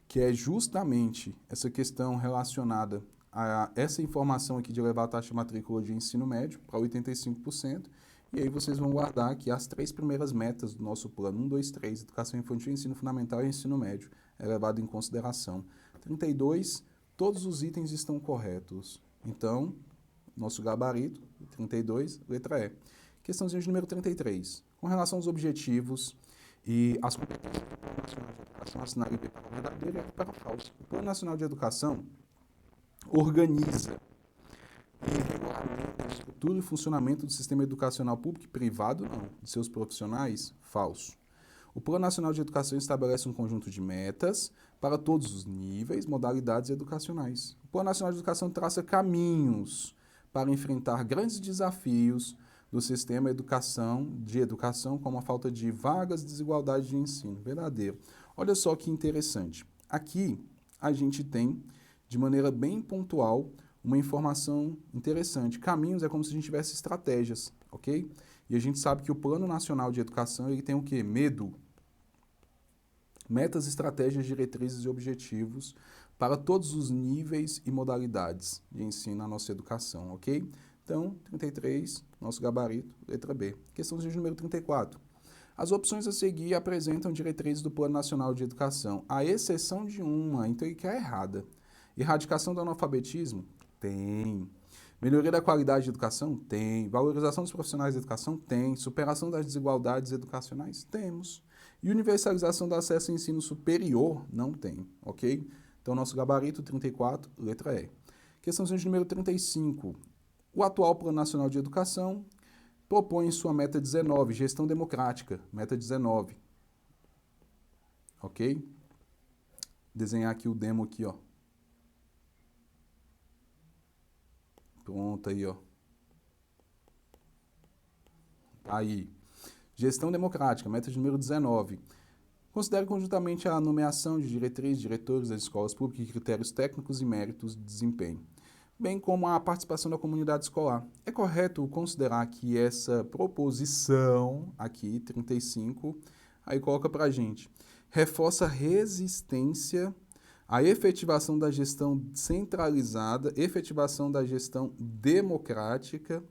que é justamente essa questão relacionada a essa informação aqui de elevar a taxa de matrícula de ensino médio para 85%, e aí vocês vão guardar aqui as 3 primeiras metas do nosso plano, 1, 2, 3, educação infantil, ensino fundamental e ensino médio, é levado em consideração. 32, todos os itens estão corretos. Então, nosso gabarito, 32, letra E. Questãozinha de número 33. Com relação aos objetivos e as competências do Plano Nacional de Educação, assinale B para verdadeiro e F para falso. O Plano Nacional de Educação organiza e regulamenta a estrutura estrutura e funcionamento do sistema educacional público e privado, não. De seus profissionais, falso. O Plano Nacional de Educação estabelece um conjunto de metas para todos os níveis, modalidades educacionais. O Plano Nacional de Educação traça caminhos para enfrentar grandes desafios do sistema de educação, como a falta de vagas e desigualdade de ensino. Verdadeiro. Olha só que interessante. Aqui a gente tem, de maneira bem pontual, uma informação interessante. Caminhos é como se a gente tivesse estratégias, ok? E a gente sabe que o Plano Nacional de Educação ele tem o quê? Metas, estratégias, diretrizes e objetivos para todos os níveis e modalidades de ensino na nossa educação, ok? Então, 33, nosso gabarito, letra B. Questão de número 34. As opções a seguir apresentam diretrizes do Plano Nacional de Educação, à exceção de uma, então ele quer errada. Erradicação do analfabetismo? Tem. Melhoria da qualidade de educação? Tem. Valorização dos profissionais de educação? Tem. Superação das desigualdades educacionais? Temos. E universalização do acesso ao ensino superior? Não tem, ok? Então, nosso gabarito 34, letra E. Questão de número 35. O atual Plano Nacional de Educação propõe sua meta 19, gestão democrática, meta 19. Ok? Desenhar aqui o demo aqui, ó. Pronto aí, ó. Aí. Gestão democrática, meta de número 19. Considere conjuntamente a nomeação de diretrizes, diretores das escolas públicas e critérios técnicos e méritos de desempenho, bem como a participação da comunidade escolar. É correto considerar que essa proposição, aqui, 35, aí coloca pra gente, reforça a resistência à efetivação da gestão centralizada, efetivação da gestão democrática,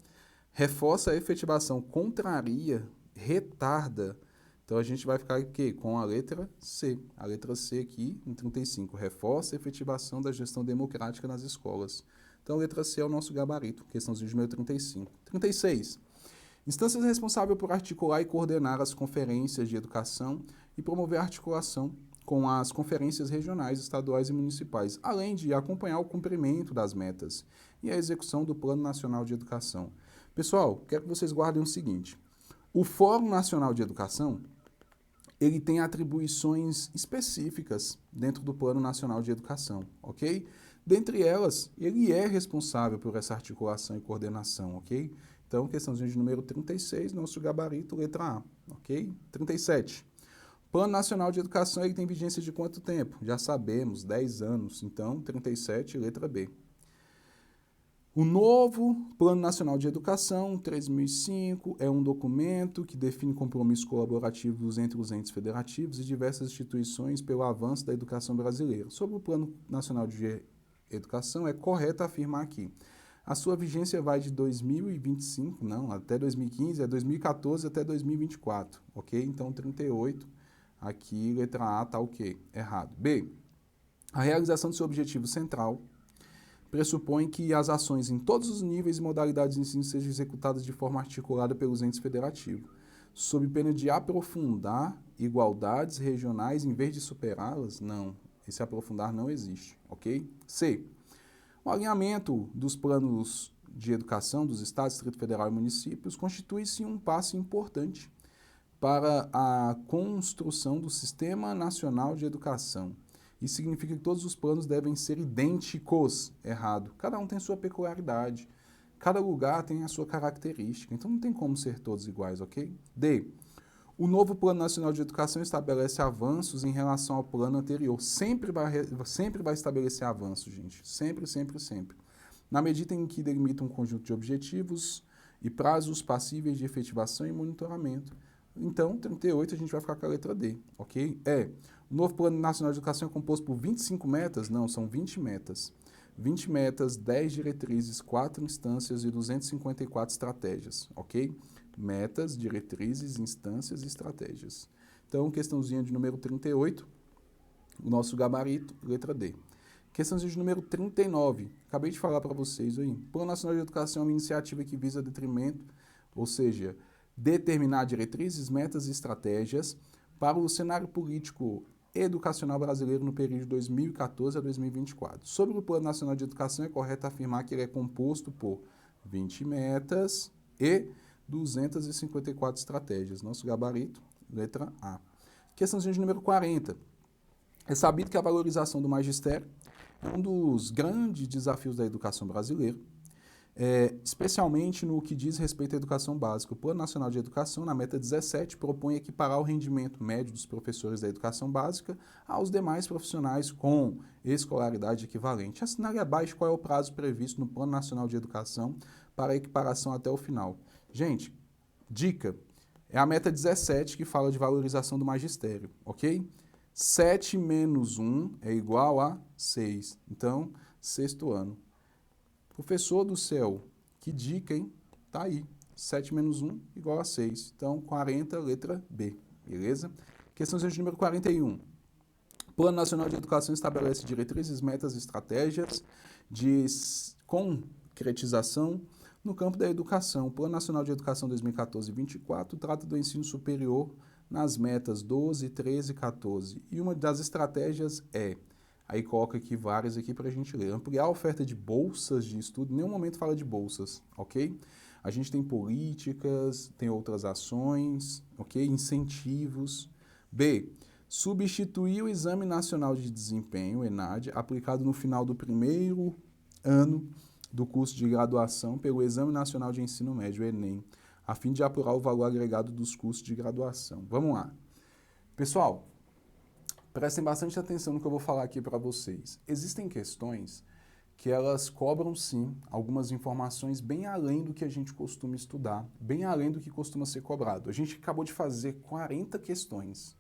reforça a efetivação contraria, retarda. Então, a gente vai ficar aqui com a letra C. A letra C aqui, em 35, reforça a efetivação da gestão democrática nas escolas. Então, a letra C é o nosso gabarito, questãozinho de número 35. 36. Instâncias responsáveis por articular e coordenar as conferências de educação e promover a articulação com as conferências regionais, estaduais e municipais, além de acompanhar o cumprimento das metas e a execução do Plano Nacional de Educação. Pessoal, quero que vocês guardem o seguinte. O Fórum Nacional de Educação, ele tem atribuições específicas dentro do Plano Nacional de Educação, ok? Dentre elas, ele é responsável por essa articulação e coordenação, ok? Então, questãozinha de número 36, nosso gabarito, letra A, ok? 37. Plano Nacional de Educação, ele tem vigência de quanto tempo? Já sabemos, 10 anos. Então, 37, letra B. O novo Plano Nacional de Educação, 3005, é um documento que define compromissos colaborativos entre os entes federativos e diversas instituições pelo avanço da educação brasileira. Sobre o Plano Nacional de Educação, é correto afirmar que a sua vigência vai de 2025, não, até 2015, é 2014 até 2024, ok? Então, 38, aqui, letra A, tá o quê? Errado. B, a realização do seu objetivo central pressupõe que as ações em todos os níveis e modalidades de ensino sejam executadas de forma articulada pelos entes federativos, sob pena de aprofundar igualdades regionais em vez de superá-las? Não, esse aprofundar não existe, ok? C. O alinhamento dos planos de educação dos Estados, Distrito Federal e municípios constitui-se um passo importante para a construção do Sistema Nacional de Educação. Isso significa que todos os planos devem ser idênticos. Errado. Cada um tem sua peculiaridade. Cada lugar tem a sua característica. Então não tem como ser todos iguais, ok? D. O novo Plano Nacional de Educação estabelece avanços em relação ao plano anterior. Sempre vai estabelecer avanços, gente. Sempre, sempre, sempre. Na medida em que delimita um conjunto de objetivos e prazos passíveis de efetivação e monitoramento. Então, 38 a gente vai ficar com a letra D, ok? O novo Plano Nacional de Educação é composto por 25 metas? Não, são 20 metas. 20 metas, 10 diretrizes, 4 instâncias e 254 estratégias, ok? Metas, diretrizes, instâncias e estratégias. Então, questãozinha de número 38, o nosso gabarito, letra D. Questãozinha de número 39, acabei de falar para vocês aí. Plano Nacional de Educação é uma iniciativa que visa detrimento, ou seja, determinar diretrizes, metas e estratégias para o cenário político educacional brasileiro no período de 2014 a 2024. Sobre o Plano Nacional de Educação, é correto afirmar que ele é composto por 20 metas e 254 estratégias. Nosso gabarito, letra A. Questãozinha de número 40. É sabido que a valorização do magistério é um dos grandes desafios da educação brasileira, especialmente no que diz respeito à educação básica. O Plano Nacional de Educação, na meta 17, propõe equiparar o rendimento médio dos professores da educação básica aos demais profissionais com escolaridade equivalente. Assinale abaixo qual é o prazo previsto no Plano Nacional de Educação para a equiparação até o final. Gente, dica, é a meta 17 que fala de valorização do magistério, ok? 7 menos 1 é igual a 6. Então, sexto ano. Professor do céu, que dica, hein? Tá aí. 7 menos 1 igual a 6. Então, 40, letra B. Beleza? Questão de número 41. O Plano Nacional de Educação estabelece diretrizes, metas e estratégias de concretização no campo da educação. O Plano Nacional de Educação 2014-24 trata do ensino superior nas metas 12, 13 e 14. E uma das estratégias é, aí coloca aqui várias aqui para a gente ler, ampliar a oferta de bolsas de estudo, em nenhum momento fala de bolsas, ok? A gente tem políticas, tem outras ações, ok? Incentivos. B, substituir o Exame Nacional de Desempenho, o ENAD, aplicado no final do primeiro ano do curso de graduação pelo Exame Nacional de Ensino Médio, ENEM, a fim de apurar o valor agregado dos cursos de graduação. Vamos lá. Pessoal, prestem bastante atenção no que eu vou falar aqui para vocês. Existem questões que elas cobram, sim, algumas informações bem além do que a gente costuma estudar, bem além do que costuma ser cobrado. A gente acabou de fazer 40 questões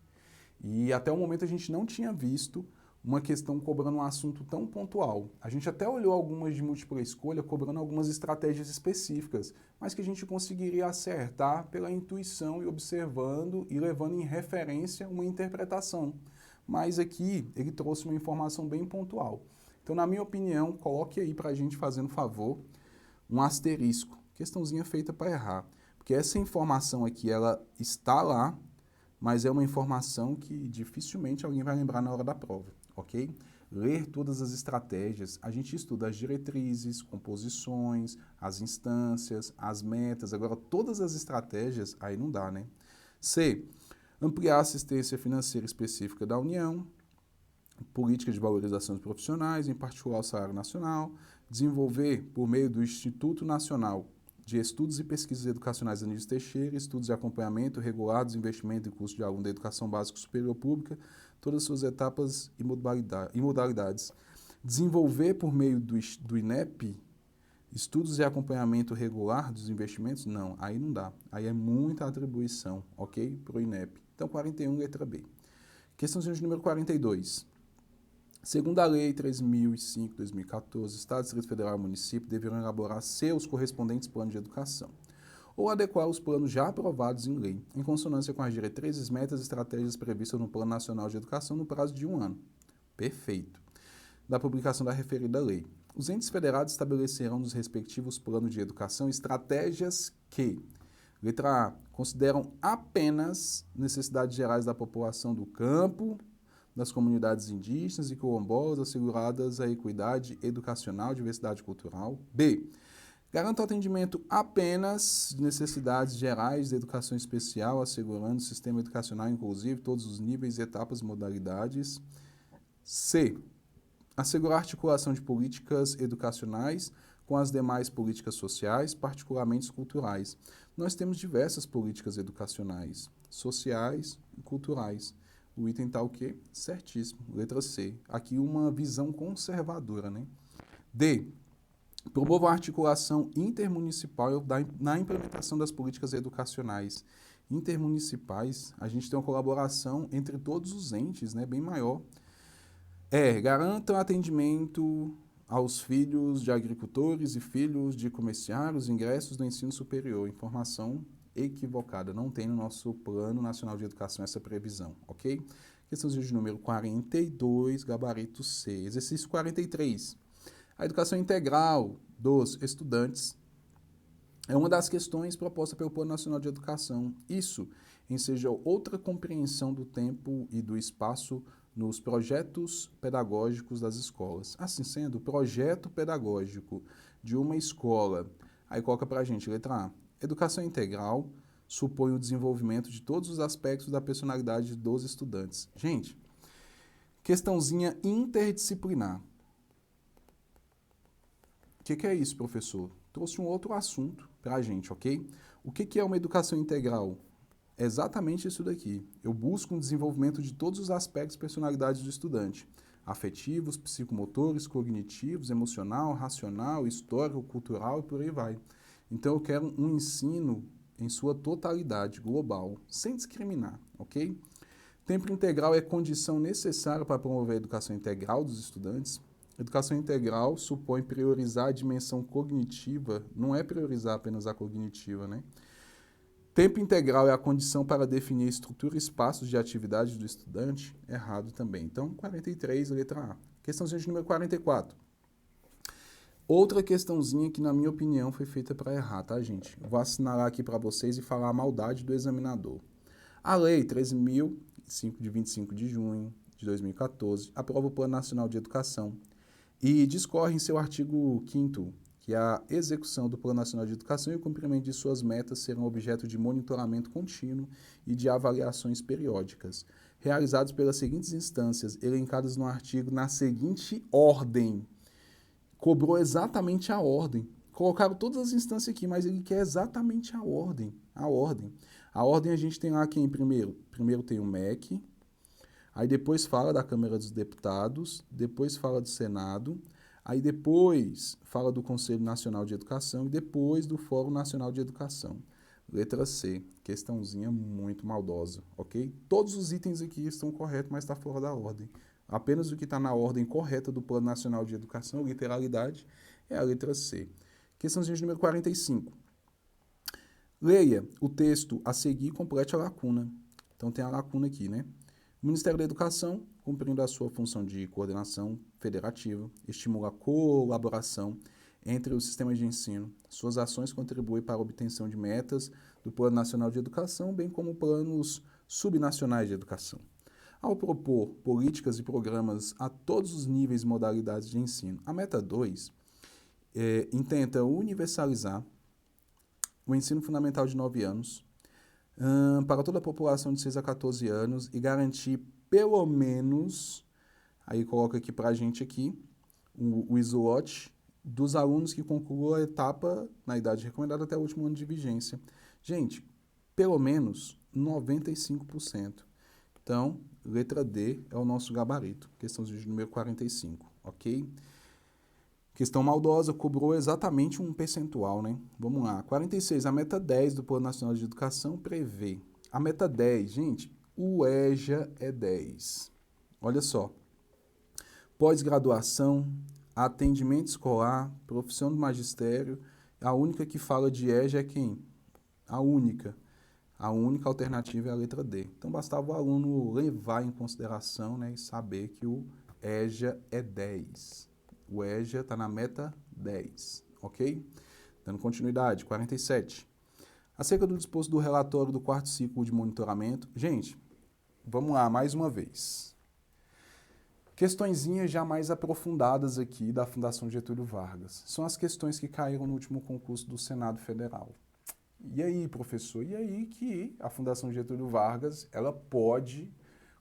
e até o momento a gente não tinha visto uma questão cobrando um assunto tão pontual. A gente até olhou algumas de múltipla escolha, cobrando algumas estratégias específicas, mas que a gente conseguiria acertar pela intuição e observando e levando em referência uma interpretação. Mas aqui ele trouxe uma informação bem pontual. Então, na minha opinião, coloque aí para a gente, fazendo favor, um asterisco. Questãozinha feita para errar. Porque essa informação aqui, ela está lá, mas é uma informação que dificilmente alguém vai lembrar na hora da prova, ok? Ler todas as estratégias, a gente estuda as diretrizes, composições, as instâncias, as metas, agora todas as estratégias, aí não dá, né? C, ampliar a assistência financeira específica da União, política de valorização dos profissionais, em particular o salário nacional, desenvolver, por meio do Instituto Nacional de Estudos e Pesquisas Educacionais Anísio Teixeira, estudos de acompanhamento, regulados, investimento e custo de aluno da educação básica superior pública, todas as suas etapas e modalidades. Desenvolver, por meio do INEP, estudos de acompanhamento regular dos investimentos? Não, aí não dá. Aí é muita atribuição, ok? Para o INEP. Então, 41, letra B. Questão de número 42. Segundo a Lei 3.005/2014, Estado, Distrito Federal e Município deverão elaborar seus correspondentes planos de educação ou adequar os planos já aprovados em lei, em consonância com as diretrizes, metas e estratégias previstas no Plano Nacional de Educação no prazo de 1 ano. Perfeito. Da publicação da referida lei. Os entes federados estabelecerão nos respectivos planos de educação estratégias que, letra A, consideram apenas necessidades gerais da população do campo, das comunidades indígenas e quilombolas, asseguradas a equidade educacional, diversidade cultural. B, garanta o atendimento apenas de necessidades gerais de educação especial, assegurando o sistema educacional inclusivo, todos os níveis, etapas e modalidades. C, assegurar a articulação de políticas educacionais com as demais políticas sociais, particularmente culturais. Nós temos diversas políticas educacionais, sociais e culturais. O item está o quê? Certíssimo. Letra C. Aqui uma visão conservadora, né? D, promova a articulação intermunicipal na implementação das políticas educacionais. Intermunicipais, a gente tem uma colaboração entre todos os entes, né? Bem maior. Garanta o atendimento aos filhos de agricultores e filhos de comerciários, ingressos do ensino superior. Informação equivocada. Não tem no nosso Plano Nacional de Educação essa previsão, ok? Questão de número 42, gabarito C. Exercício 43. A educação integral dos estudantes é uma das questões propostas pelo Plano Nacional de Educação. Isso enseja outra compreensão do tempo e do espaço nos projetos pedagógicos das escolas. Assim sendo, o projeto pedagógico de uma escola, Aí coloca para a gente, letra A. Educação integral supõe o desenvolvimento de todos os aspectos da personalidade dos estudantes. Gente, questãozinha interdisciplinar. O que é isso, professor? Trouxe um outro assunto para a gente, ok? O que é uma educação integral? É exatamente isso daqui. Eu busco um desenvolvimento de todos os aspectos da personalidade do estudante. Afetivos, psicomotores, cognitivos, emocional, racional, histórico, cultural e por aí vai. Então eu quero um ensino em sua totalidade, global, sem discriminar, ok? Tempo integral é condição necessária para promover a educação integral dos estudantes. Educação integral supõe priorizar a dimensão cognitiva, não é priorizar apenas a cognitiva, né? Tempo integral é a condição para definir a estrutura e espaços de atividade do estudante? Errado também. Então, 43, letra A. Questãozinha de número 44. Outra questãozinha que, na minha opinião, foi feita para errar, tá, gente? Vou assinalar aqui para vocês e falar a maldade do examinador. A Lei 13.005, de 25 de junho de 2014, aprova o Plano Nacional de Educação e discorre em seu artigo 5º que a execução do Plano Nacional de Educação e o cumprimento de suas metas serão objeto de monitoramento contínuo e de avaliações periódicas, realizados pelas seguintes instâncias, elencadas no artigo na seguinte ordem. Cobrou exatamente a ordem. Colocaram todas as instâncias aqui, mas ele quer exatamente a ordem. A ordem. A ordem a gente tem lá quem primeiro? Primeiro tem o MEC, aí depois fala da Câmara dos Deputados, depois fala do Senado, aí depois fala do Conselho Nacional de Educação e depois do Fórum Nacional de Educação. Letra C, questãozinha muito maldosa, ok? Todos os itens aqui estão corretos, mas está fora da ordem. Apenas o que está na ordem correta do Plano Nacional de Educação, literalidade, é a letra C. Questãozinha de número 45. Leia o texto a seguir e complete a lacuna. Então tem a lacuna aqui, né? O Ministério da Educação, cumprindo a sua função de coordenação federativa, estimula a colaboração entre os sistemas de ensino. Suas ações contribuem para a obtenção de metas do Plano Nacional de Educação, bem como planos subnacionais de educação. Ao propor políticas e programas a todos os níveis e modalidades de ensino, a meta 2 intenta universalizar o ensino fundamental de 9 anos, para toda a população de 6 a 14 anos e garantir pelo menos, aí coloca aqui para a gente aqui, o slot dos alunos que concluam a etapa na idade recomendada até o último ano de vigência. Gente, pelo menos 95%. Então, letra D é o nosso gabarito, questão de número 45, ok? Questão maldosa, cobrou exatamente um percentual, né? Vamos lá. 46. A meta 10 do Plano Nacional de Educação prevê. A meta 10, gente, o EJA é 10. Olha só. Pós-graduação, atendimento escolar, profissão do magistério. A única que fala de EJA é quem? A única. A única alternativa é a letra D. Então, bastava o aluno levar em consideração, né, e saber que o EJA é 10. O EJA está na meta 10, ok? Dando continuidade, 47. Acerca do disposto do relatório do quarto ciclo de monitoramento. Gente, vamos lá, mais uma vez. Questõezinhas já mais aprofundadas aqui da Fundação Getúlio Vargas. São as questões que caíram no último concurso do Senado Federal. E aí, professor? E aí que a Fundação Getúlio Vargas, ela pode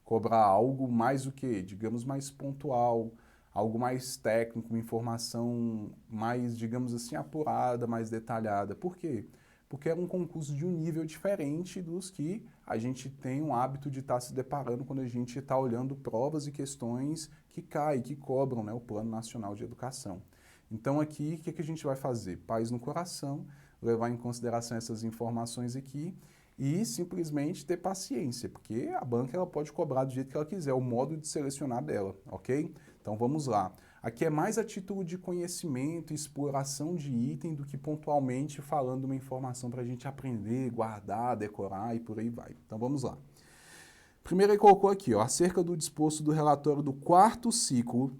cobrar algo mais o quê? Digamos, mais pontual, algo mais técnico, uma informação mais, digamos assim, apurada, mais detalhada. Por quê? Porque era um concurso de um nível diferente dos que a gente tem um hábito de estar se deparando quando a gente está olhando provas e questões que caem, que cobram, né, o Plano Nacional de Educação. Então aqui, o que a gente vai fazer? Paz no coração, levar em consideração essas informações aqui e simplesmente ter paciência, porque a banca ela pode cobrar do jeito que ela quiser, o modo de selecionar dela, ok? Então vamos lá. Aqui é mais a título de conhecimento, exploração de item do que pontualmente falando uma informação para a gente aprender, guardar, decorar e por aí vai. Então vamos lá. Primeiro ele colocou aqui, ó, acerca do disposto do relatório do quarto ciclo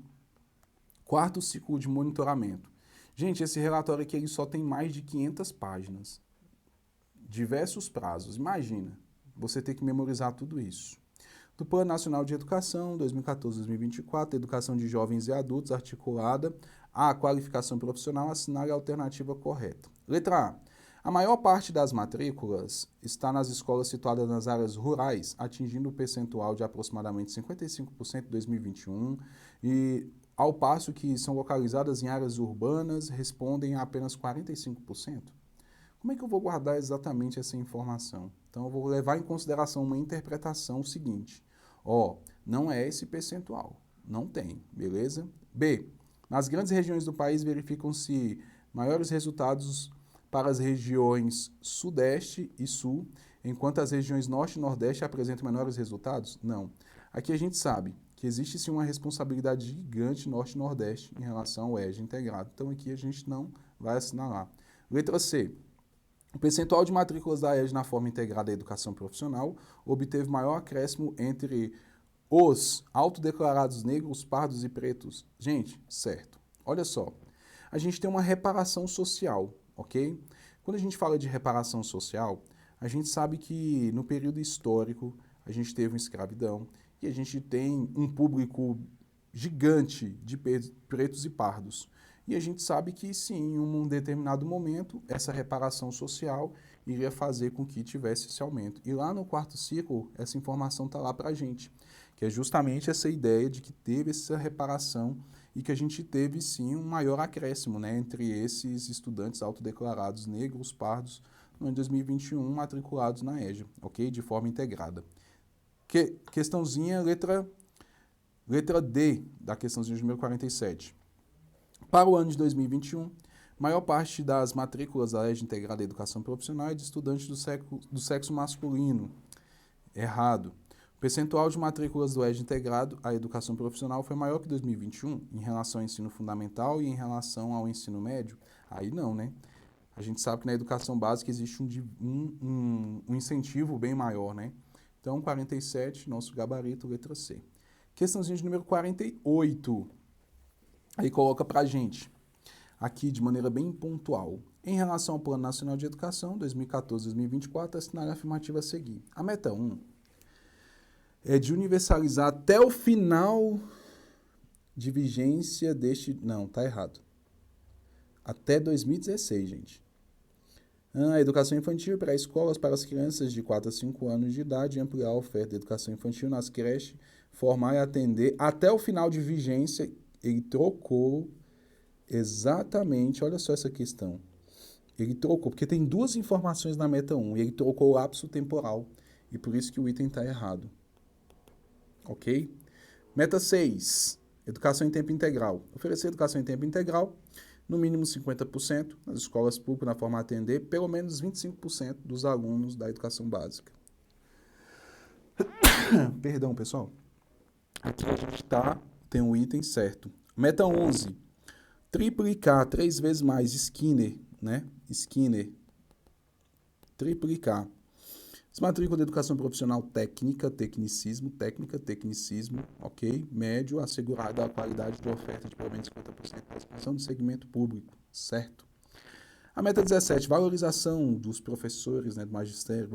de monitoramento. Gente, esse relatório aqui ele só tem mais de 500 páginas. Diversos prazos. Imagina, você ter que memorizar tudo isso. Do Plano Nacional de Educação, 2014-2024, Educação de Jovens e Adultos, articulada a qualificação profissional, assinale a alternativa correta. Letra A. A maior parte das matrículas está nas escolas situadas nas áreas rurais, atingindo o percentual de aproximadamente 55% em 2021, e ao passo que são localizadas em áreas urbanas, respondem a apenas 45%. Como é que eu vou guardar exatamente essa informação? Então, eu vou levar em consideração uma interpretação seguinte. Não é esse percentual. Não tem, beleza? B. Nas grandes regiões do país verificam-se maiores resultados para as regiões Sudeste e Sul, enquanto as regiões Norte e Nordeste apresentam menores resultados? Não. Aqui a gente sabe que existe sim uma responsabilidade gigante Norte e Nordeste em relação ao EJA integrado. Então aqui a gente não vai assinalar. Letra C. O percentual de matrículas da EJA na forma integrada à educação profissional obteve maior acréscimo entre os autodeclarados negros, pardos e pretos. Gente, certo. Olha só, a gente tem uma reparação social, ok? Quando a gente fala de reparação social, a gente sabe que no período histórico a gente teve uma escravidão e a gente tem um público gigante de pretos e pardos. E a gente sabe que sim, em um determinado momento, essa reparação social iria fazer com que tivesse esse aumento. E lá no quarto ciclo, essa informação está lá para a gente, que é justamente essa ideia de que teve essa reparação e que a gente teve sim um maior acréscimo, né, entre esses estudantes autodeclarados negros, pardos, no ano de 2021, matriculados na EJA, ok? De forma integrada. Questãozinha, letra D da questãozinha de número 47. Para o ano de 2021, maior parte das matrículas da EJA integrada à educação profissional é de estudantes do sexo masculino. Errado. O percentual de matrículas do EJA integrado à educação profissional foi maior que 2021 em relação ao ensino fundamental e em relação ao ensino médio? Aí não, né? A gente sabe que na educação básica existe um incentivo bem maior, né? Então, 47, nosso gabarito, letra C. Questãozinha de número 48. Aí coloca pra gente, aqui de maneira bem pontual. Em relação ao Plano Nacional de Educação, 2014-2024, assinar a afirmativa a seguir. A meta 1 é de universalizar até o final de vigência deste... Não, tá errado. Até 2016, gente. A educação infantil para escolas para as crianças de 4 a 5 anos de idade, ampliar a oferta de educação infantil nas creches, formar e atender até o final de vigência. Ele trocou exatamente, olha só essa questão. Ele trocou, porque tem duas informações na meta 1, e ele trocou o lapso temporal, e por isso que o item está errado. Ok? Meta 6, educação em tempo integral. Oferecer educação em tempo integral, no mínimo 50%, nas escolas públicas, na forma a atender, pelo menos 25% dos alunos da educação básica. Perdão, pessoal. Aqui a gente tem um item certo. Meta 11, triplicar 3 vezes mais Skinner, né? Skinner. Triplicar. As matrículas de educação profissional técnica, tecnicismo, ok? Médio, assegurada a qualidade de oferta de pelo menos 50% da expansão do segmento público, certo? A meta 17, valorização dos professores, né, do magistério,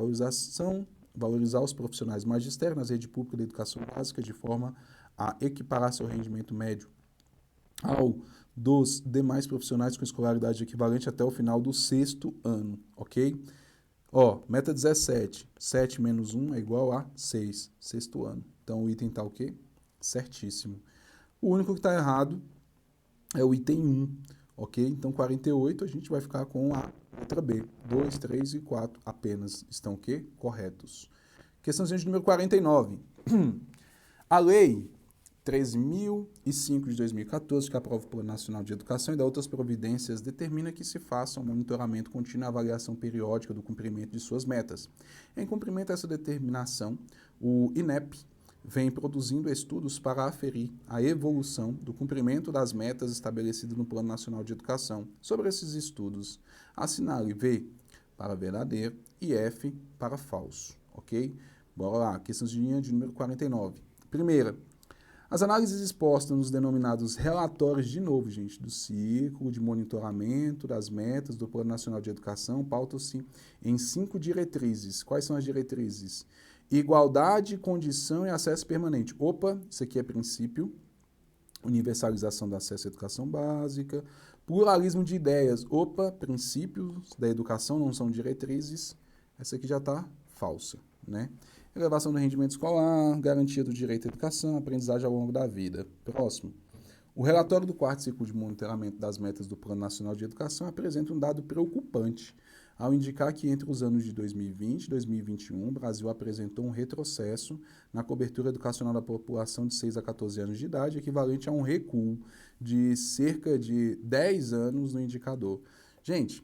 valorizar os profissionais do magistério nas redes públicas de educação básica de forma a equiparar seu rendimento médio ao dos demais profissionais com escolaridade equivalente até o final do 6º ano, ok? Meta 17, 7 menos 1 é igual a 6, 6º ano. Então, o item está o quê? Certíssimo. O único que está errado é o item 1, ok? Então, 48, a gente vai ficar com a letra B. 2, 3 e 4 apenas estão o quê? Corretos. Questãozinha de número 49. A Lei 13.005 de 2014, que aprova o Plano Nacional de Educação e da outras providências, determina que se faça um monitoramento contínuo e avaliação periódica do cumprimento de suas metas. Em cumprimento a essa determinação, o INEP vem produzindo estudos para aferir a evolução do cumprimento das metas estabelecidas no Plano Nacional de Educação. Sobre esses estudos, assinale V para verdadeiro e F para falso, ok? Bora lá, questãozinha de número 49. Primeira, as análises expostas nos denominados relatórios, de novo, gente, do ciclo de monitoramento das metas do Plano Nacional de Educação, pautam-se em 5 diretrizes. Quais são as diretrizes? Igualdade, condição e acesso permanente. Opa, isso aqui é princípio. universalização do acesso à educação básica, pluralismo de ideias. Opa, princípios da educação não são diretrizes. Essa aqui já está falsa, né? Elevação do rendimento escolar, garantia do direito à educação, aprendizagem ao longo da vida. Próximo. O relatório do quarto ciclo de monitoramento das metas do Plano Nacional de Educação apresenta um dado preocupante, ao indicar que entre os anos de 2020 e 2021, o Brasil apresentou um retrocesso na cobertura educacional da população de 6 a 14 anos de idade, equivalente a um recuo de cerca de 10 anos no indicador. Gente,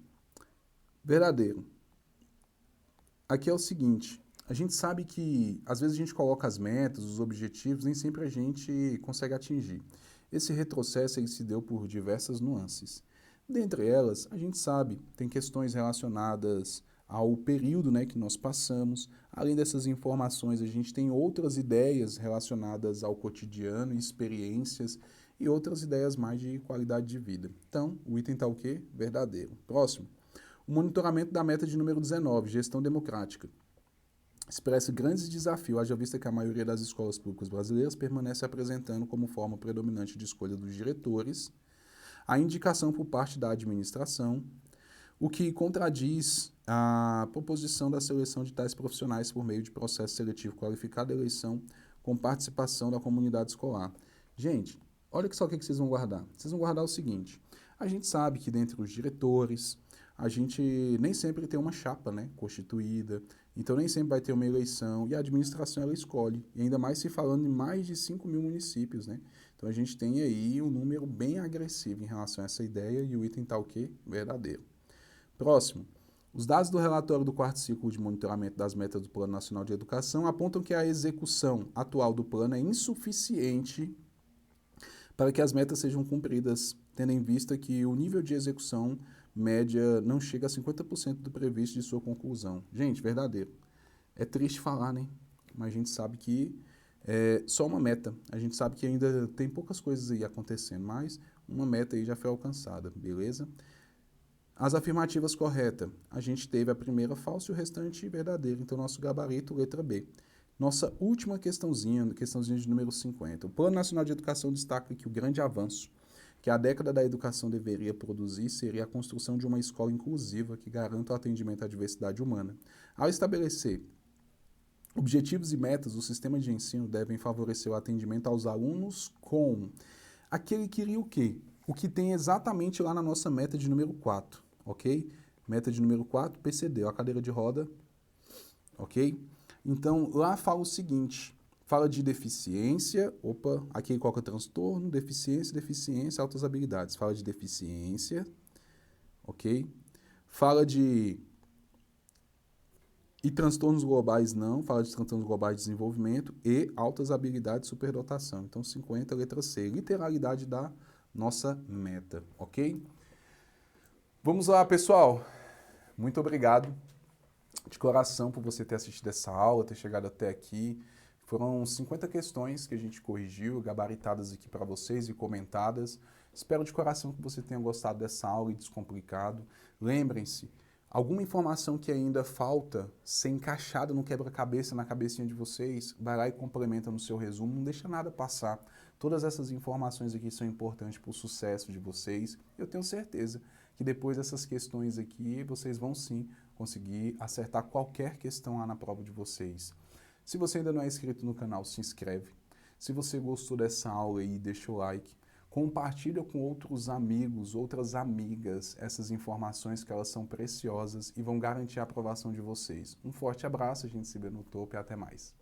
verdadeiro. Aqui é o seguinte, a gente sabe que às vezes a gente coloca as metas, os objetivos, nem sempre a gente consegue atingir. Esse retrocesso ele se deu por diversas nuances. Dentre elas, a gente sabe, tem questões relacionadas ao período, né, que nós passamos. Além dessas informações, a gente tem outras ideias relacionadas ao cotidiano, experiências e outras ideias mais de qualidade de vida. Então, o item está o quê? Verdadeiro. Próximo. O monitoramento da meta de número 19, gestão democrática. Expressa grandes desafios, haja vista que a maioria das escolas públicas brasileiras permanece apresentando como forma predominante de escolha dos diretores a indicação por parte da administração, o que contradiz a proposição da seleção de tais profissionais por meio de processo seletivo qualificado e eleição com participação da comunidade escolar. Gente, olha só o que vocês vão guardar. Vocês vão guardar o seguinte, a gente sabe que dentre os diretores, a gente nem sempre tem uma chapa, né, constituída, então nem sempre vai ter uma eleição e a administração ela escolhe, e ainda mais se falando em mais de 5 mil municípios, né? Então a gente tem aí um número bem agressivo em relação a essa ideia e o item está o quê? Verdadeiro. Próximo. Os dados do relatório do quarto ciclo de monitoramento das metas do Plano Nacional de Educação apontam que a execução atual do plano é insuficiente para que as metas sejam cumpridas, tendo em vista que o nível de execução média não chega a 50% do previsto de sua conclusão. Gente, verdadeiro. É triste falar, né? Mas a gente sabe que é só uma meta. A gente sabe que ainda tem poucas coisas aí acontecendo, mas uma meta aí já foi alcançada, beleza? As afirmativas corretas. A gente teve a primeira falsa e o restante verdadeiro. Então, nosso gabarito, letra B. Nossa última questãozinha de número 50. O Plano Nacional de Educação destaca que o grande avanço que a década da educação deveria produzir seria a construção de uma escola inclusiva que garanta o atendimento à diversidade humana. Ao estabelecer objetivos e metas, o sistema de ensino deve favorecer o atendimento aos alunos com aquele que queria o quê? O que tem exatamente lá na nossa meta de número 4, ok? Meta de número 4, PCD, ó, a cadeira de roda, ok? Então, lá fala o seguinte, fala de deficiência, opa, aqui qual que é o transtorno, deficiência, altas habilidades. Fala de deficiência, ok? Fala de... E transtornos globais não, fala de transtornos globais de desenvolvimento e altas habilidades, superdotação. Então, 50, letra C, literalidade da nossa meta, ok? Vamos lá, pessoal. Muito obrigado de coração por você ter assistido essa aula, ter chegado até aqui. Foram 50 questões que a gente corrigiu, gabaritadas aqui para vocês e comentadas. Espero de coração que você tenha gostado dessa aula e descomplicado. Lembrem-se, alguma informação que ainda falta ser encaixada no quebra-cabeça, na cabecinha de vocês, vai lá e complementa no seu resumo, não deixa nada passar. Todas essas informações aqui são importantes para o sucesso de vocês. Eu tenho certeza que depois dessas questões aqui, vocês vão sim conseguir acertar qualquer questão lá na prova de vocês. Se você ainda não é inscrito no canal, se inscreve. Se você gostou dessa aula aí, deixa o like. Compartilha com outros amigos, outras amigas, essas informações que elas são preciosas e vão garantir a aprovação de vocês. Um forte abraço, a gente se vê no topo e até mais.